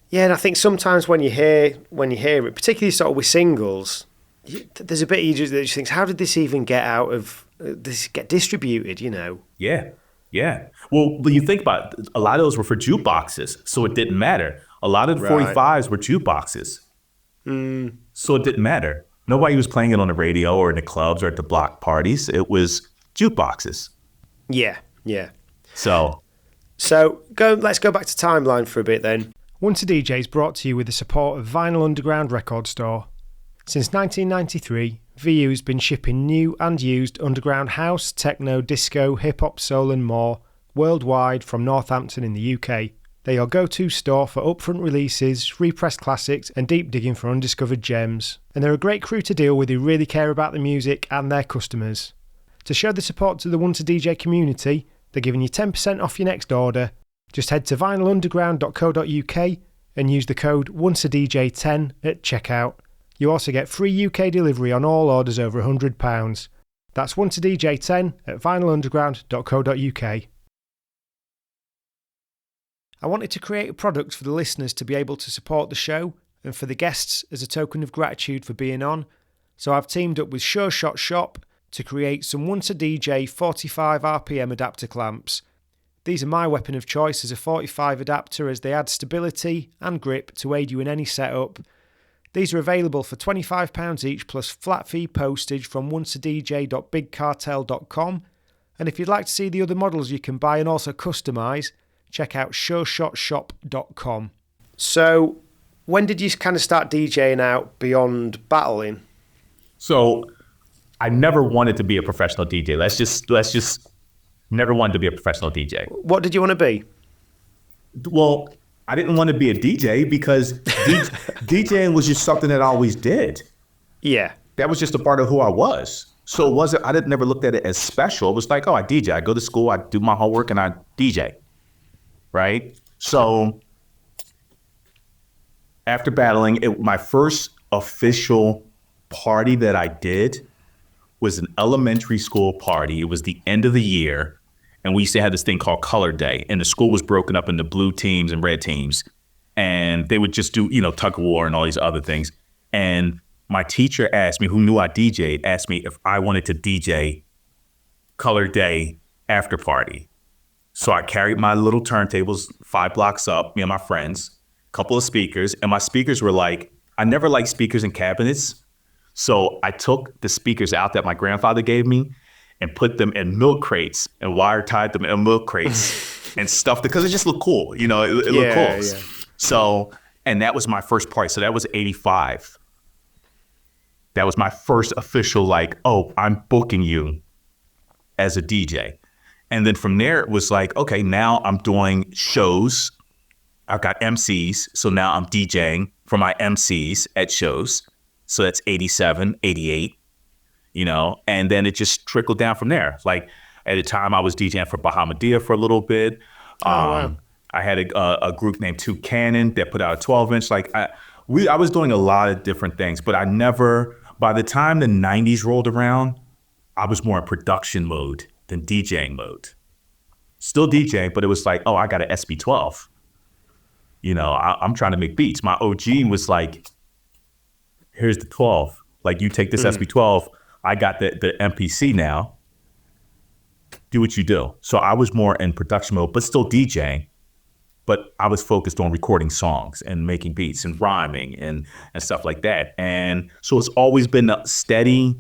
Yeah, and I think sometimes when you hear it, particularly sort of with singles, there's a bit you just think, how did this even get out of this, get distributed, you know? Yeah. Well, you think about it, a lot of those were for jukeboxes, so it didn't matter. A lot of the 45s were jukeboxes. So it didn't matter. Nobody was playing it on the radio or in the clubs or at the block parties. It was jukeboxes. Yeah. So let's go back to Timeline for a bit then. Once a DJ is brought to you with the support of Vinyl Underground Record Store. Since 1993, VU's been shipping new and used underground house, techno, disco, hip-hop, soul and more worldwide from Northampton in the UK. They're your go-to store for upfront releases, repressed classics and deep digging for undiscovered gems. And they're a great crew to deal with who really care about the music and their customers. To show the support to the Once a DJ community, they're giving you 10% off your next order. Just head to vinylunderground.co.uk and use the code ONCEADJ10 at checkout. You also get free UK delivery on all orders over £100. That's ONCEADJ10 at vinylunderground.co.uk. I wanted to create a product for the listeners to be able to support the show and for the guests as a token of gratitude for being on, so I've teamed up with Sure Shot Shop to create some Once a DJ 45 RPM adapter clamps. These are my weapon of choice as a 45 adapter, as they add stability and grip to aid you in any setup. These are available for £25 each plus flat fee postage from onceadj.bigcartel.com. And if you'd like to see the other models you can buy and also customise, check out sureshotshop.com. So, when did you kind of start DJing out beyond battling? So, I never wanted to be a professional DJ. Let's just never wanted to be a professional DJ. What did you want to be? Well, I didn't want to be a DJ because DJing was just something that I always did. Yeah. That was just a part of who I was. So it wasn't, I never looked at it as special. It was like, oh, I DJ. I go to school, I do my homework, and I DJ. Right? So after battling, my first official party that I did was an elementary school party. It was the end of the year. And we used to have this thing called Color Day. And the school was broken up into blue teams and red teams. And they would just do, tug of war and all these other things. And my teacher asked me, who knew I DJ'd, asked me if I wanted to DJ Color Day after party. So I carried my little turntables 5 blocks up, me and my friends, a couple of speakers. And my speakers were like, I never liked speakers in cabinets. So I took the speakers out that my grandfather gave me and put them in milk crates and wire tied them in milk crates and stuffed it because it just looked cool. It looked cool. Yeah. So, and that was my first party. So that was 85. That was my first official, like, oh, I'm booking you as a DJ. And then from there, it was like, okay, now I'm doing shows. I've got MCs. So now I'm DJing for my MCs at shows. So that's 87, 88, and then it just trickled down from there. Like at the time I was DJing for Bahamadia for a little bit. Wow. I had a group named Two Cannon that put out a 12-inch. Like I was doing a lot of different things, but I never, by the time the 90s rolled around, I was more in production mode than DJing mode. Still DJing, but it was like, oh, I got an SB12. I'm trying to make beats. My OG was like, here's the 12. Like, you take this SB12. I got the MPC now. Do what you do. So I was more in production mode, but still DJing. But I was focused on recording songs and making beats and rhyming and stuff like that. And so it's always been a steady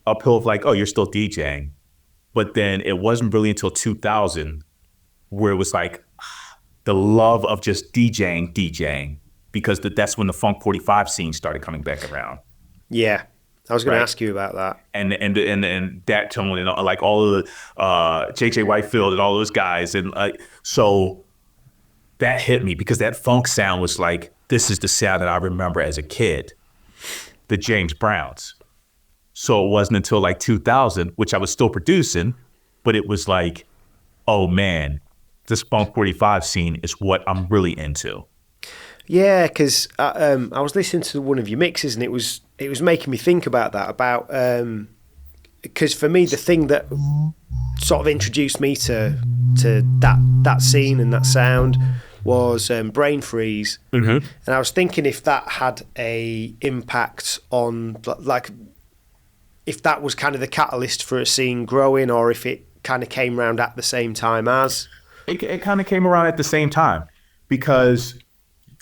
uphill of like, oh, you're still DJing. But then it wasn't really until 2000 where it was like the love of just DJing, because that's when the Funk 45 scene started coming back around. Yeah. I was going to ask you about that. And that tone, like all of the JJ Whitefield and all those guys. And so that hit me because that funk sound was like, this is the sound that I remember as a kid, the James Browns. So it wasn't until like 2000, which I was still producing, but it was like, oh man, this Funk 45 scene is what I'm really into. Yeah, because I was listening to one of your mixes and it was making me think about that, because for me the thing that sort of introduced me to that scene and that sound was Brain Freeze. Mm-hmm. And I was thinking if that had a impact on, like, if that was kind of the catalyst for a scene growing, or if it kind of came around at the same time as. It kind of came around at the same time, because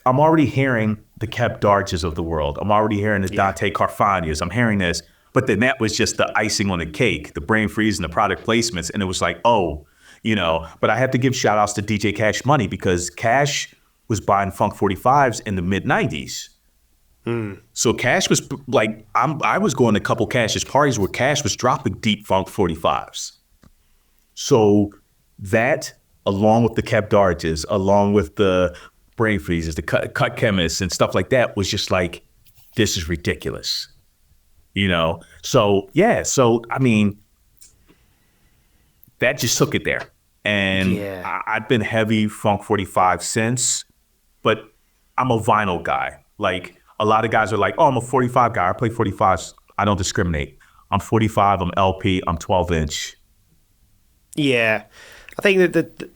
I'm already hearing the Kev Darges of the world. I'm already hearing the Dante Carfanias. I'm hearing this. But then that was just the icing on the cake, the Brain Freeze and the product placements. And it was like, oh, but I have to give shout outs to DJ Cash Money, because Cash was buying Funk 45s in the mid 90s. So Cash was like, I was going to a couple Cash's parties where Cash was dropping deep Funk 45s. So that, along with the Kev Darges, along with the Brain Freezes, the cut chemists and stuff like that, was just like, this is ridiculous. So I mean, that just took it there. And I've been heavy Funk 45 since, but I'm a vinyl guy. Like, a lot of guys are like, oh, I'm a 45 guy. I play 45s. I don't discriminate. I'm 45, I'm LP, I'm 12-inch. Yeah. I think that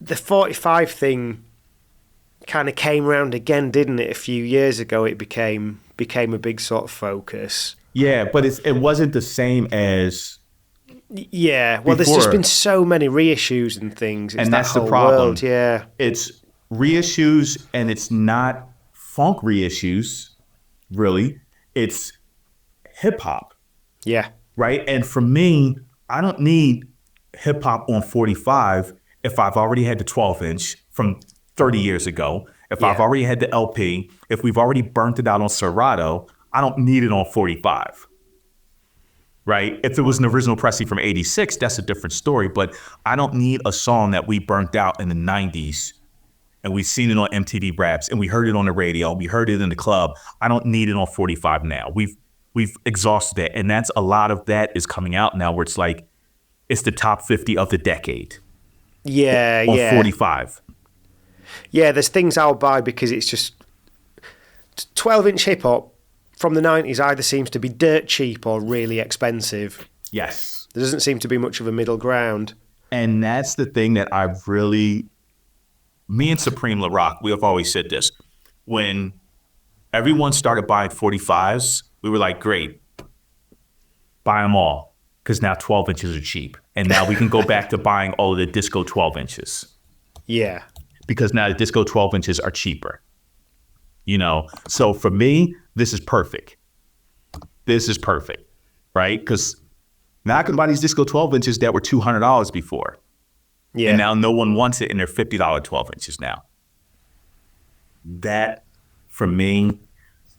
the 45 thing kind of came around again, didn't it? A few years ago, it became a big sort of focus. Yeah, but it wasn't the same as. Yeah, well, there's just been so many reissues and things. And that's the problem. World, yeah, it's reissues, and it's not funk reissues, really. It's hip hop. Yeah. Right. And for me, I don't need hip hop on 45 if I've already had the 12-inch from 30 years ago. If I've already had the LP, if we've already burnt it out on Serato, I don't need it on 45. Right? If it was an original pressing from 86, that's a different story. But I don't need a song that we burnt out in the 90s and we've seen it on MTV Raps and we heard it on the radio, we heard it in the club. I don't need it on 45 now. We've exhausted it. And that's a lot of that is coming out now, where it's like, it's the top 50 of the decade. Yeah, on 45. Yeah, there's things I'll buy because it's just 12-inch hip-hop from the 90s either seems to be dirt cheap or really expensive. Yes. There doesn't seem to be much of a middle ground. And that's the thing that I've really... Me and Supreme LaRock, we have always said this. When everyone started buying 45s, we were like, great, buy them all, because now 12 inches are cheap. And now we can go back to buying all of the disco 12 inches. Yeah. Because now the disco 12 inches are cheaper. So for me, this is perfect. This is perfect, right? Because now I can buy these disco 12 inches that were $200 before. Yeah. And now no one wants it, and they're $50 12 inches now. That, for me,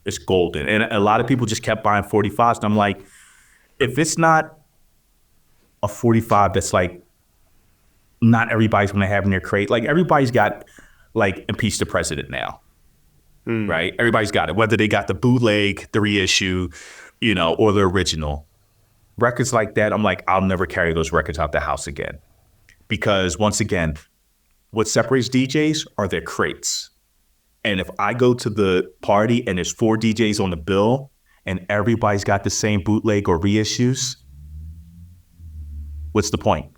it's golden. And a lot of people just kept buying 45s. And I'm like, if it's not a 45 that's like, not everybody's going to have in their crate. Like everybody's got like Impeach the President now, right? Everybody's got it, whether they got the bootleg, the reissue, you know, or the original. Records like that, I'm like, I'll never carry those records out the house again. Because once again, what separates DJs are their crates. And if I go to the party and there's 4 DJs on the bill and everybody's got the same bootleg or reissues, what's the point?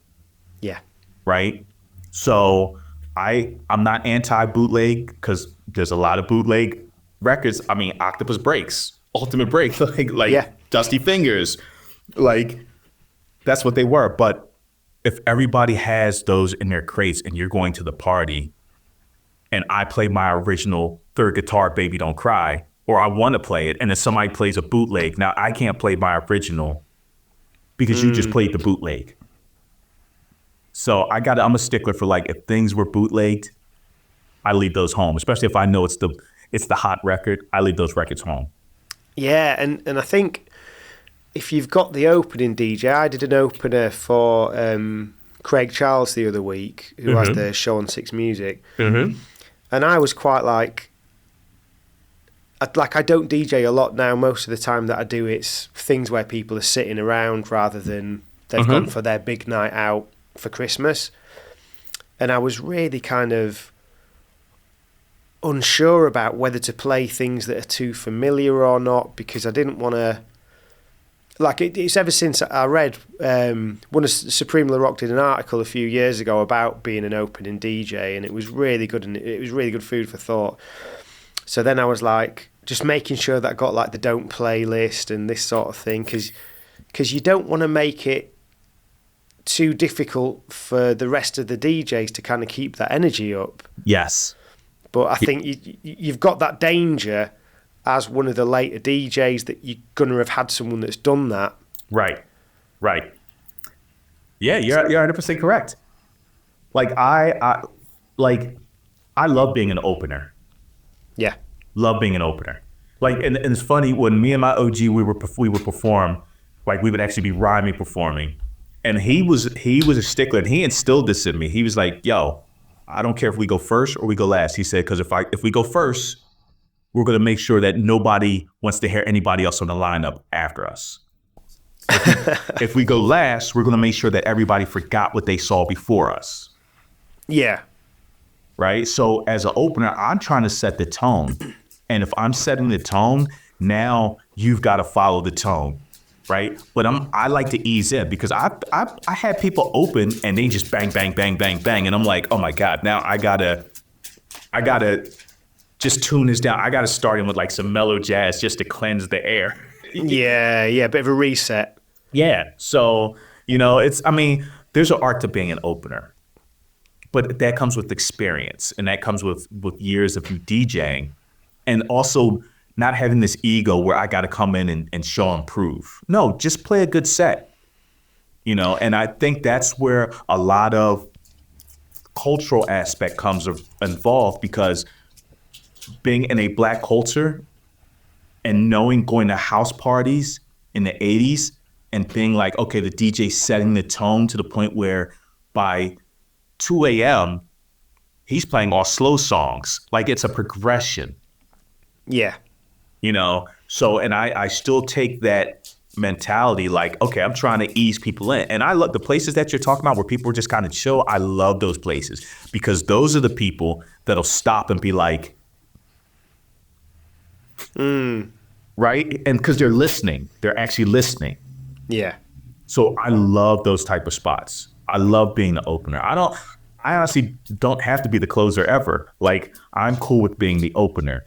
Yeah. Right? So I'm not anti-bootleg because there's a lot of bootleg records. I mean, Octopus Breaks, Ultimate Break, like Dusty Fingers, like that's what they were. But if everybody has those in their crates and you're going to the party and I play my original third guitar, Baby Don't Cry, or I want to play it, and then somebody plays a bootleg, now I can't play my original because you just played the bootleg. So I'm a stickler for like, if things were bootlegged, I leave those home, especially if I know it's the hot record, I leave those records home. Yeah, and I think if you've got the opening DJ, I did an opener for Craig Charles the other week, who has the show on Six Music. And I was quite like I don't DJ a lot now. Most of the time that I do, it's things where people are sitting around rather than they've gone for their big night out for Christmas. And I was really kind of unsure about whether to play things that are too familiar or not, because I didn't want to. Like it's ever since I read one of Supreme La Rock did an article a few years ago about being an opening DJ, and it was really good, and it was really good food for thought. So then I was like, just making sure that I got like the don't play list and this sort of thing, because you don't want to make it too difficult for the rest of the DJs to kind of keep that energy up. Yes, but I think you've got that danger as one of the later DJs that you're going to have had someone that's done that. Right. Yeah, you're 100% correct. Like I love being an opener. Yeah. Love being an opener. Like, and it's funny, when me and my OG, we would perform, like we would actually be rhyming performing. And he was a stickler, and he instilled this in me. He was like, yo, I don't care if we go first or we go last. He said, because if we go first, we're going to make sure that nobody wants to hear anybody else on the lineup after us. If we go last, we're going to make sure that everybody forgot what they saw before us. Yeah. Right? So as an opener, I'm trying to set the tone. And if I'm setting the tone, now you've got to follow the tone. Right? But I like to ease in, because I had people open and they just bang, bang, bang, bang, bang. And I'm like, oh my God, now I gotta just tune this down. I got to start in with like some mellow jazz just to cleanse the air. Yeah, a bit of a reset. Yeah. So, there's an art to being an opener, but that comes with experience, and that comes with years of you DJing, and also not having this ego where I got to come in and show and prove. No, just play a good set, and I think that's where a lot of cultural aspect comes involved, because being in a Black culture and going to house parties in the 80s and being like, okay, the DJ's setting the tone to the point where by 2 a.m., he's playing all slow songs. Like, it's a progression. Yeah. So, and I still take that mentality, like, okay, I'm trying to ease people in. And I love the places that you're talking about where people are just kind of chill. I love those places, because those are the people that'll stop and be like, right? And because they're listening, they're actually listening. Yeah. So I love those type of spots. I love being the opener. I honestly don't have to be the closer ever. Like, I'm cool with being the opener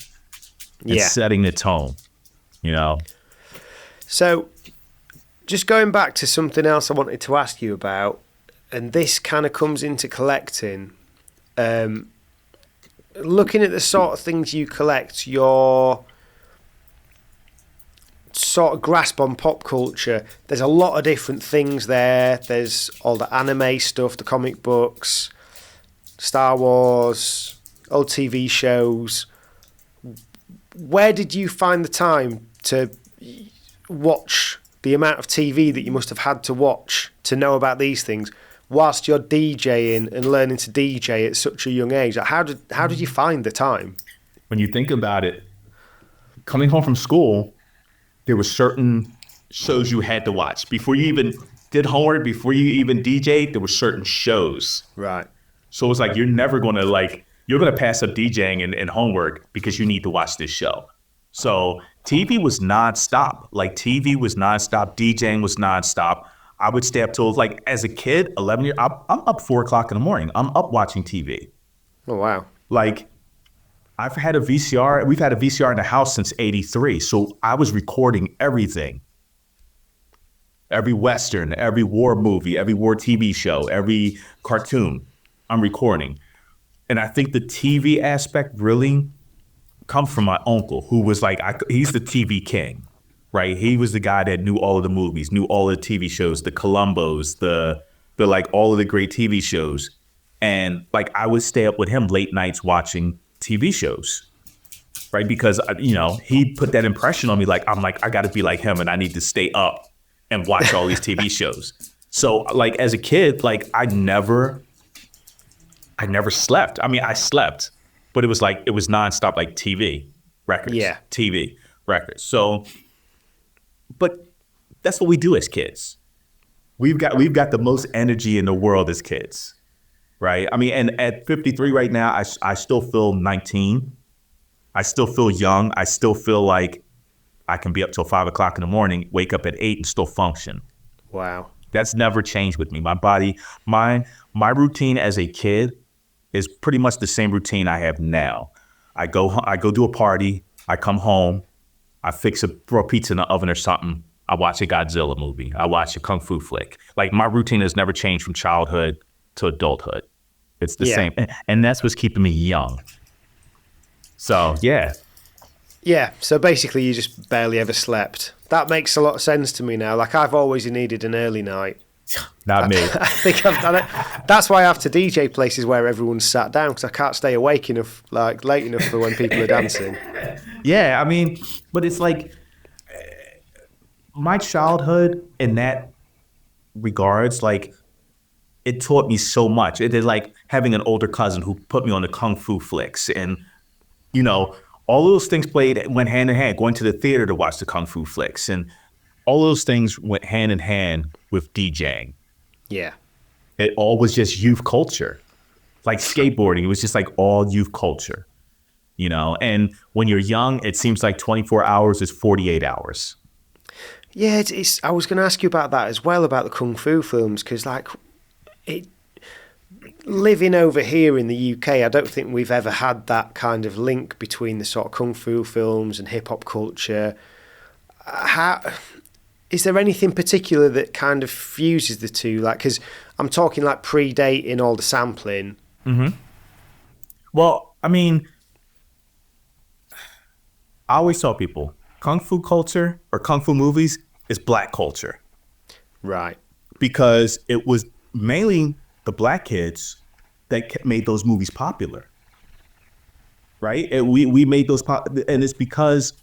and setting the tone, So just going back to something else I wanted to ask you about, and this kind of comes into collecting, looking at the sort of things you collect, your sort of grasp on pop culture, there's a lot of different things there. There's all the anime stuff, the comic books, Star Wars, old TV shows. where did you find the time to watch the amount of TV that you must have had to watch to know about these things whilst you're DJing and learning to DJ at such a young age? Like, how did you find the time? When you think about it, coming home from school, there were certain shows you had to watch. Before you even did homework, before you even DJ'd, there were certain shows. Right. So it's like, you're never going to you're going to pass up DJing and homework because you need to watch this show. So TV was nonstop. TV was nonstop. DJing was nonstop. I would stay up till, as a kid, 11 years, I'm up 4 o'clock in the morning. I'm up watching TV. Oh, wow. I've had a VCR. We've had a VCR in the house since '83. So I was recording everything. Every Western, every war movie, every war TV show, every cartoon, I'm recording. And I think the TV aspect really comes from my uncle, who was he's the TV king, right? He was the guy that knew all of the movies, knew all of the TV shows, the Columbos, the all of the great TV shows. And I would stay up with him late nights watching TV shows, right? Because, he put that impression on me. I got to be like him, and I need to stay up and watch all these TV shows. So as a kid, I never slept. I mean, I slept, but it was nonstop, TV records, TV records. So, but that's what we do as kids. We've got the most energy in the world as kids, right? I mean, and at 53 right now, I still feel 19. I still feel young. I still feel like I can be up till 5 o'clock in the morning, wake up at 8 and still function. Wow. That's never changed with me. My body, my routine as a kid is pretty much the same routine I have now. I go do a party, I come home, I throw a pizza in the oven or something. I watch a Godzilla movie. I watch a Kung Fu flick. My routine has never changed from childhood to adulthood. It's the same. And that's what's keeping me young. So, yeah. Yeah, so basically you just barely ever slept. That makes a lot of sense to me now. I've always needed an early night. Not me. I think I've done it. That's why I have to DJ places where everyone's sat down, because I can't stay awake enough, late enough for when people are dancing. Yeah, I mean, but it's my childhood in that regards, it taught me so much. It is like having an older cousin who put me on the Kung Fu flicks, and, all those things went hand in hand, going to the theater to watch the Kung Fu flicks, and all those things went hand in hand with DJing. Yeah. It all was just youth culture. Skateboarding, it was just all youth culture, and when you're young, it seems like 24 hours is 48 hours. Yeah, I was going to ask you about that as well, about the Kung Fu films, because living over here in the UK, I don't think we've ever had that kind of link between the sort of Kung Fu films and hip-hop culture. Is there anything particular that kind of fuses the two? Because I'm talking predating all the sampling. Mm-hmm. Well, I mean, I always tell people, Kung Fu culture or Kung Fu movies is Black culture. Right. Because it was mainly the Black kids that made those movies popular. Right? And we made those and it's because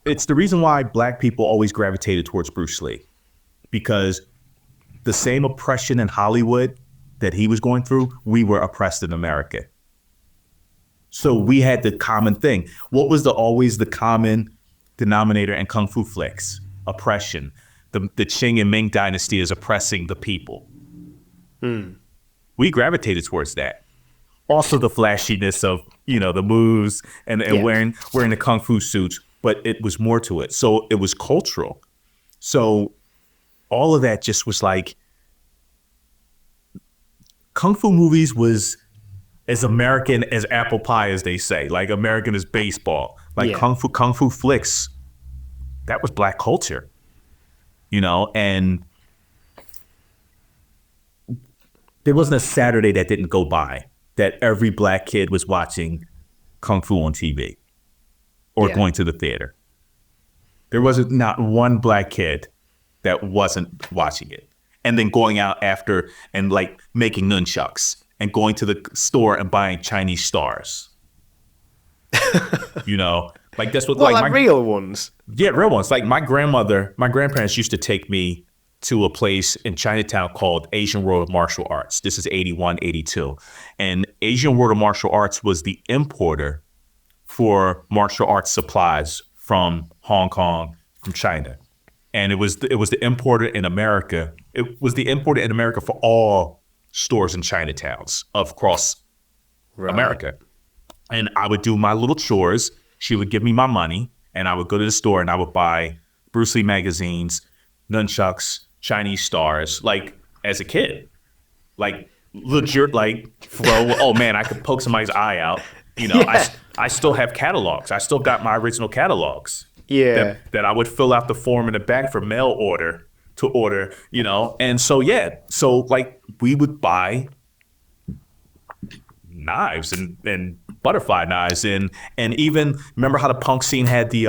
it's the reason why Black people always gravitated towards Bruce Lee, because the same oppression in Hollywood that he was going through, we were oppressed in America. So we had the common thing. What was always the common denominator in Kung Fu flicks? Oppression. The Qing and Ming dynasty is oppressing the people. We gravitated towards that. Also the flashiness of, the moves and wearing the Kung Fu suits, but it was more to it. So it was cultural. So all of that just was Kung Fu movies was as American as apple pie, as they say, American as baseball, Kung Fu flicks. That was Black culture, and there wasn't a Saturday that didn't go by that every Black kid was watching Kung Fu on TV or going to the theater. There wasn't not one Black kid that wasn't watching it, and then going out after and making nunchucks and going to the store and buying Chinese stars. You know, like that's what Well, like like my real ones. yeah, real ones. Like my grandparents used to take me to a place in Chinatown called Asian World of Martial Arts. This is 81, 82. And Asian World of Martial Arts was the importer for martial arts supplies from Hong Kong, from China. And it was the importer in America. It was the importer in America for all stores in Chinatowns across America. And I would do my little chores. She would give me my money, and I would go to the store and I would buy Bruce Lee magazines, nunchucks, Chinese stars, like as a kid. Like legit, like throw, oh man, I could poke somebody's eye out. You know, I still have catalogs. I still got my original catalogs. Yeah. That I would fill out the form in the back for mail order to order, you know. And so so like we would buy knives and butterfly knives and even remember how the punk scene had the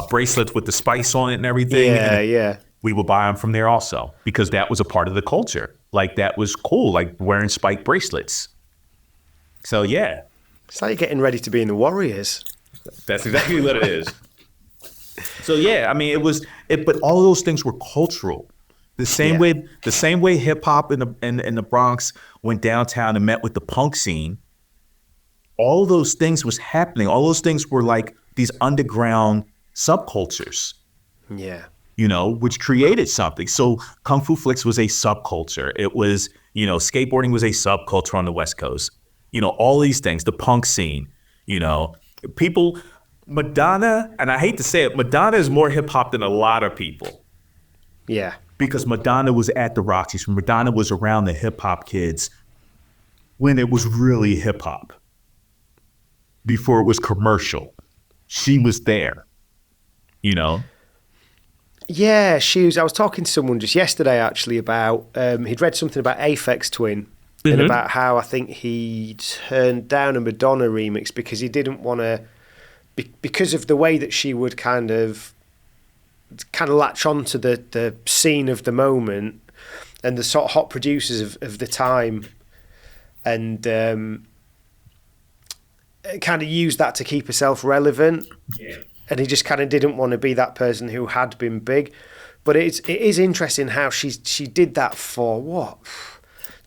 bracelets with the spice on it and everything. Yeah. We would buy them from there also because that was a part of the culture. Like that was cool, like wearing spike bracelets. So yeah. It's like you're getting ready to be in the Warriors. That's exactly what it is. So yeah, I mean but all those things were cultural. The same way hip hop in the Bronx went downtown and met with the punk scene. All those things was happening. All those things were like these underground subcultures. Yeah. You know, which created something. So Kung Fu Flicks was a subculture. It was, you know, skateboarding was a subculture on the West Coast. You know, all these things, the punk scene, you know, Madonna, and I hate to say it, Madonna is more hip hop than a lot of people. Yeah. Because Madonna was at the Roxy's. Madonna was around the hip hop kids when it was really hip hop. Before it was commercial. She was there, you know? Yeah, I was talking to someone just yesterday actually about, he'd read something about Aphex Twin and about how I think he turned down a Madonna remix because he didn't want to, because of the way that she would kind of latch on to the scene of the moment and the sort of hot producers of the time and kind of use that to keep herself relevant. Yeah. And he just kind of didn't want to be that person who had been big. But it is interesting how she did that for what?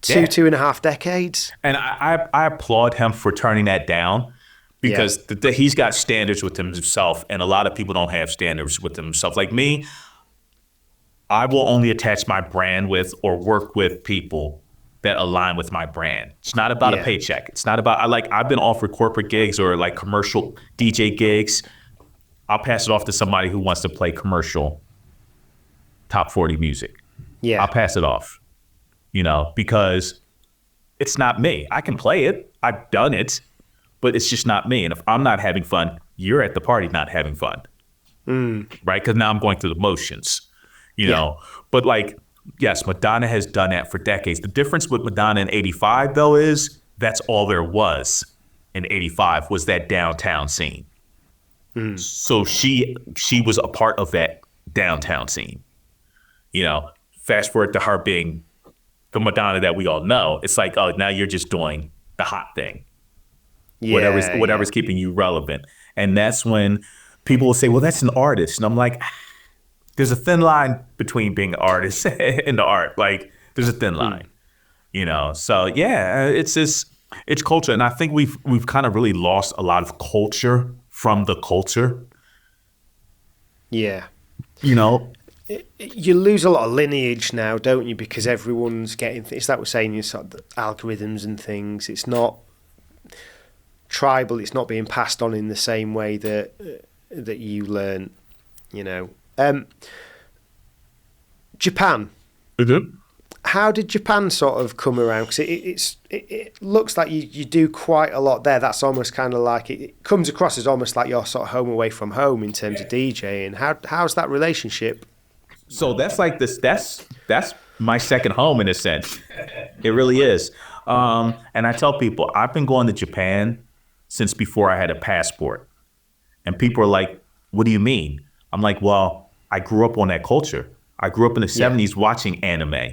Two and a half decades. And I applaud him for turning that down because he's got standards with himself. And a lot of people don't have standards with themselves. Like me, I will only attach my brand with or work with people that align with my brand. It's not about a paycheck. It's not about, I've been offered corporate gigs or like commercial DJ gigs. I'll pass it off to somebody who wants to play commercial top 40 music. Yeah. I'll pass it off, you know, because it's not me. I can play it. I've done it, but it's just not me. And if I'm not having fun, you're at the party not having fun. Right? Because now I'm going through the motions, you know. But like, yes, Madonna has done that for decades. The difference with Madonna in 85, though, is that's all there was in 85 was that downtown scene. So she was a part of that downtown scene. You know, fast forward to her being the Madonna that we all know. It's like, oh, now you're just doing the hot thing. Whatever's keeping you relevant. And that's when people will say, well, that's an artist. And I'm like, there's a thin line between being an artist and the art. Like, there's a thin line, you know? So yeah, it's culture. And I think we've kind of really lost a lot of culture from the culture. Yeah. You know? You lose a lot of lineage now, don't you? Because everyone's getting, it's like we're saying, you sort of the algorithms and things. It's not tribal. It's not being passed on in the same way that you learn, you know. Japan. Mm-hmm. How did Japan sort of come around? Because it looks like you do quite a lot there. That's almost kind of like, it comes across as almost like you're sort of home away from home in terms of DJing. How's that relationship? So that's like this. That's my second home in a sense. It really is. And I tell people I've been going to Japan since before I had a passport. And people are like, "What do you mean?" I'm like, "Well, I grew up on that culture. I grew up in the 70s watching anime,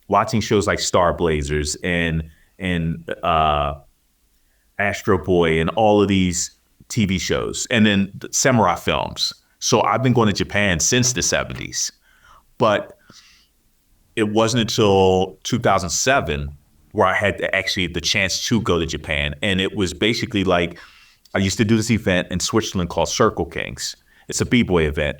watching shows like Star Blazers and Astro Boy and all of these TV shows, and then the samurai films. So I've been going to Japan since the 70s. But it wasn't until 2007 where I had the chance to go to Japan. And it was basically like, I used to do this event in Switzerland called Circle Kings. It's a b-boy event.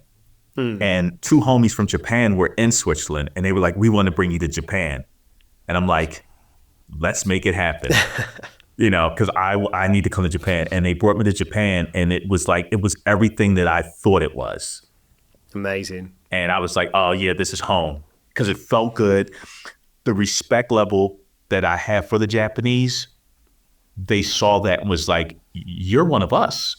And two homies from Japan were in Switzerland, and they were like, we want to bring you to Japan. And I'm like, let's make it happen. Because I need to come to Japan. And they brought me to Japan, and it was everything that I thought it was. Amazing. And I was like, oh yeah, this is home. Because it felt good. The respect level that I have for the Japanese, they saw that and was like, you're one of us.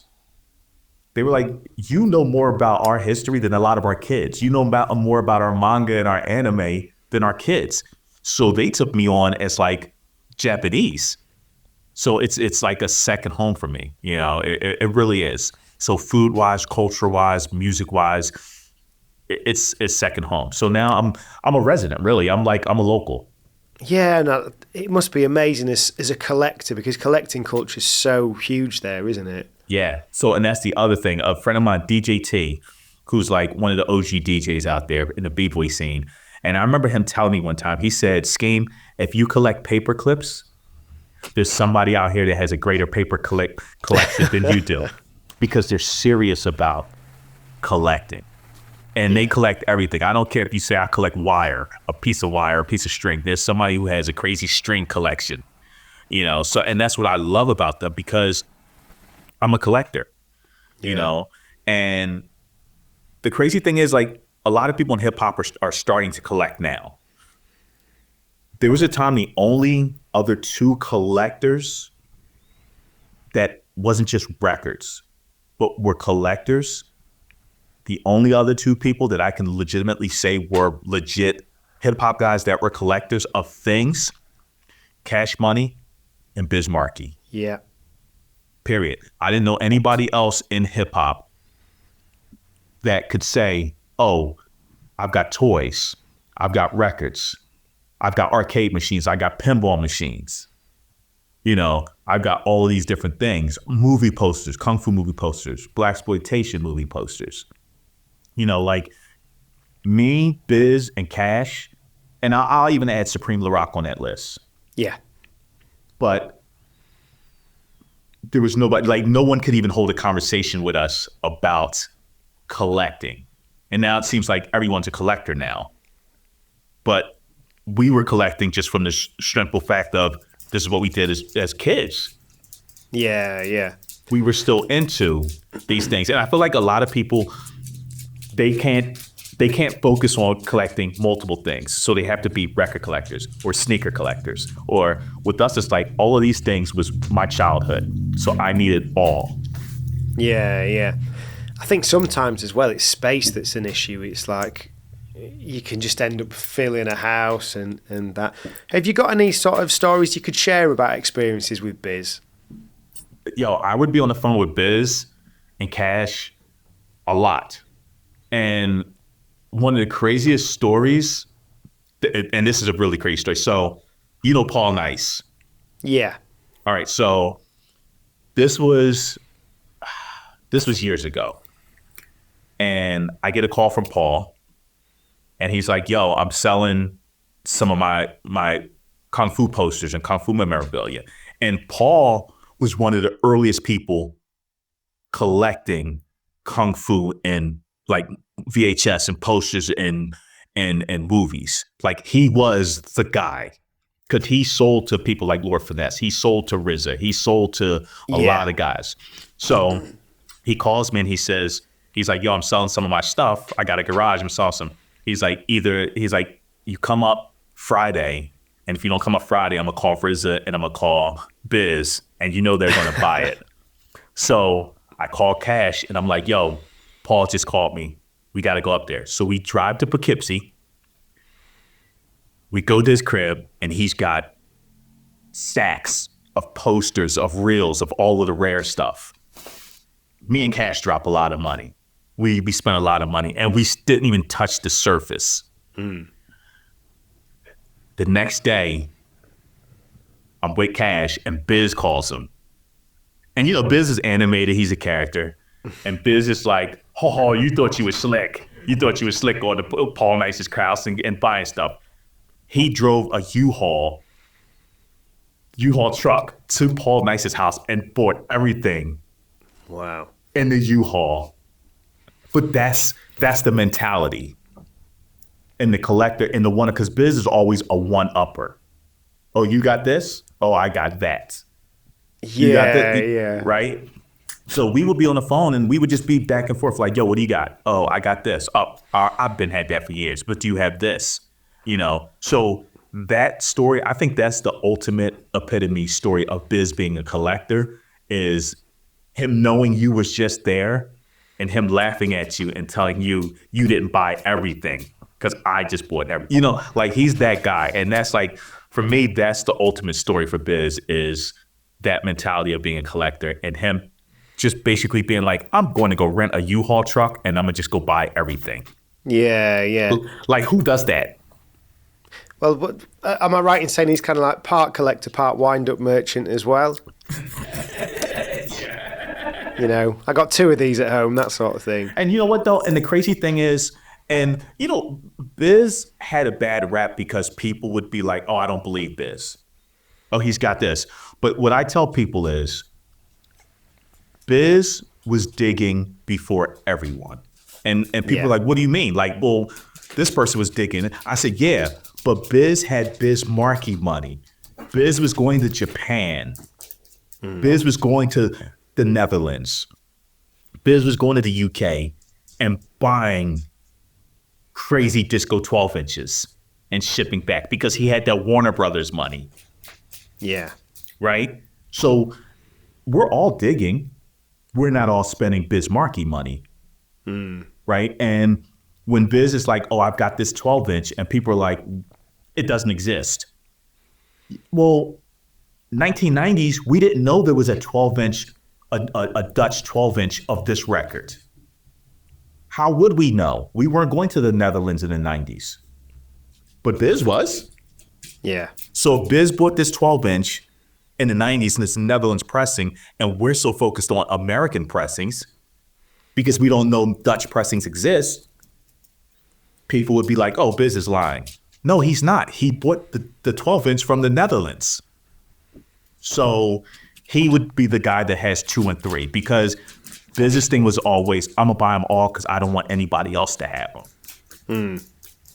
They were like, you know more about our history than a lot of our kids. You know more about our manga and our anime than our kids. So they took me on as like Japanese. So it's like a second home for me. It really is. So food-wise, culture-wise, music-wise, it's second home. So now I'm a resident, really. I'm a local. Yeah, no, it must be amazing as a collector, because collecting culture is so huge there, isn't it? Yeah. So, and that's the other thing. A friend of mine, DJ T, who's like one of the OG DJs out there in the b-boy scene. And I remember him telling me one time, he said, Skeme, if you collect paper clips, there's somebody out here that has a greater paper collection than you do, because they're serious about collecting. And they collect everything. I don't care if you say I collect wire, a piece of string. There's somebody who has a crazy string collection, So, and that's what I love about them, because I'm a collector, and the crazy thing is, like, a lot of people in hip hop are starting to collect now. There was a time the only other two collectors that wasn't just records, but were collectors. The only other two people that I can legitimately say were legit hip hop guys that were collectors of things, Cash Money and Biz Markie. Yeah. Period. I didn't know anybody else in hip hop that could say, oh, I've got toys, I've got records, I've got arcade machines, I got pinball machines. I've got all of these different things, movie posters, Kung Fu movie posters, blaxploitation movie posters. Like me, Biz, and Cash, and I'll even add Supreme LaRock on that list. Yeah. But there was nobody, like, no one could even hold a conversation with us about collecting. And now it seems like everyone's a collector now. But we were collecting just from the simple fact of this is what we did as kids. Yeah, yeah. We were still into these things. And I feel like a lot of people, they can't focus on collecting multiple things. So they have to be record collectors or sneaker collectors. Or with us, it's like all of these things was my childhood. So I needed all. Yeah, yeah. I think sometimes as well, it's space that's an issue. It's like you can just end up filling a house and that. Have you got any sort of stories you could share about experiences with Biz? Yo, I would be on the phone with Biz and Cash a lot. And one of the craziest stories, and this is a really crazy story. So, Paul Nice. Yeah. All right. So this was years ago. And I get a call from Paul, and he's like, yo, I'm selling some of my Kung Fu posters and Kung Fu memorabilia. And Paul was one of the earliest people collecting Kung Fu in like VHS and posters and movies. Like, he was the guy, because he sold to people like Lord Finesse. He sold to RZA. He sold to a lot of guys. So he calls me and he's like, yo, I'm selling some of my stuff. I got a garage. I'm selling some. He's like, you come up Friday, and if you don't come up Friday, I'm gonna call RZA and I'm gonna call Biz, and they're gonna buy it. So I call Cash and I'm like, yo, Paul just called me. We got to go up there. So we drive to Poughkeepsie. We go to his crib, and he's got sacks of posters, of reels, of all of the rare stuff. Me and Cash drop a lot of money. We spent a lot of money, and we didn't even touch the surface. The next day, I'm with Cash, and Biz calls him. And, Biz is animated. He's a character. And Biz is like, oh, you thought you were slick. You thought you were slick on the Paul Nice's house and buying stuff. He drove a U-Haul truck to Paul Nice's house and bought everything. Wow. In the U-Haul. But that's the mentality. And the collector and the one, because Biz is always a one-upper. Oh, you got this? Oh, I got that. You got that? Yeah. Right? So we would be on the phone and we would just be back and forth like, yo, what do you got? Oh, I got this. Oh, I've had that for years, but do you have this? So that story, I think that's the ultimate epitome story of Biz being a collector, is him knowing you was just there and him laughing at you and telling you didn't buy everything because I just bought everything. Like he's that guy. And that's like, for me, that's the ultimate story for Biz, is that mentality of being a collector and him just basically being like, I'm going to go rent a U-Haul truck and I'm going to just go buy everything. Yeah. Like, who does that? Well, am I right in saying he's kind of like part collector, part wind-up merchant as well? I got 2 of these at home, that sort of thing. And you know what, though? And the crazy thing is, Biz had a bad rap because people would be like, oh, I don't believe Biz. Oh, he's got this. But what I tell people is, Biz was digging before everyone. And people are like, what do you mean? Like, well, this person was digging. I said, yeah, but Biz had Biz Markie money. Biz was going to Japan. Biz was going to the Netherlands. Biz was going to the UK and buying crazy disco 12 inches and shipping back because he had that Warner Brothers money. Yeah. Right? So we're all digging. We're not all spending Biz Markie money. Right? And when Biz is like, oh, I've got this 12 inch, and people are like, it doesn't exist. Well, 1990s, we didn't know there was a 12 inch, a Dutch 12 inch of this record. How would we know? We weren't going to the Netherlands in the 90s. But Biz was. Yeah. So Biz bought this 12 inch in the 90s and it's Netherlands pressing, and we're so focused on American pressings because we don't know Dutch pressings exist. People would be like, oh, Biz is lying. No, he's not. He bought the 12 inch from the Netherlands. So he would be the guy that has 2 and 3 because Biz's thing was always, I'm going to buy them all because I don't want anybody else to have them.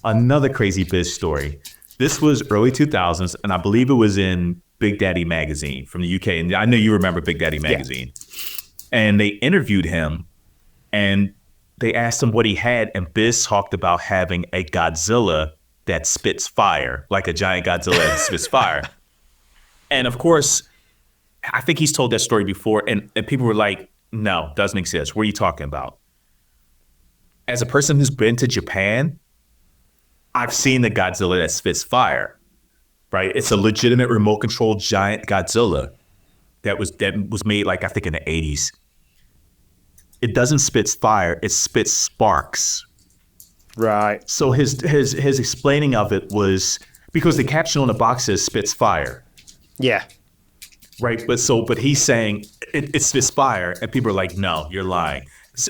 Another crazy Biz story. This was early 2000s, and I believe it was in Big Daddy magazine from the UK. And I know you remember Big Daddy magazine. Yeah. And they interviewed him, and they asked him what he had, and Biz talked about having a Godzilla that spits fire, like a giant Godzilla that spits fire. And of course, I think he's told that story before, and people were like, no, doesn't exist. What are you talking about? As a person who's been to Japan, I've seen the Godzilla that spits fire, right? It's a legitimate remote-controlled giant Godzilla that was made, like, I think in the 80s. It doesn't spit fire, it spits sparks. Right. So his explaining of it was, because the caption on the box says spits fire. Yeah. Right, but he's saying it spits fire, and people are like, no, you're lying.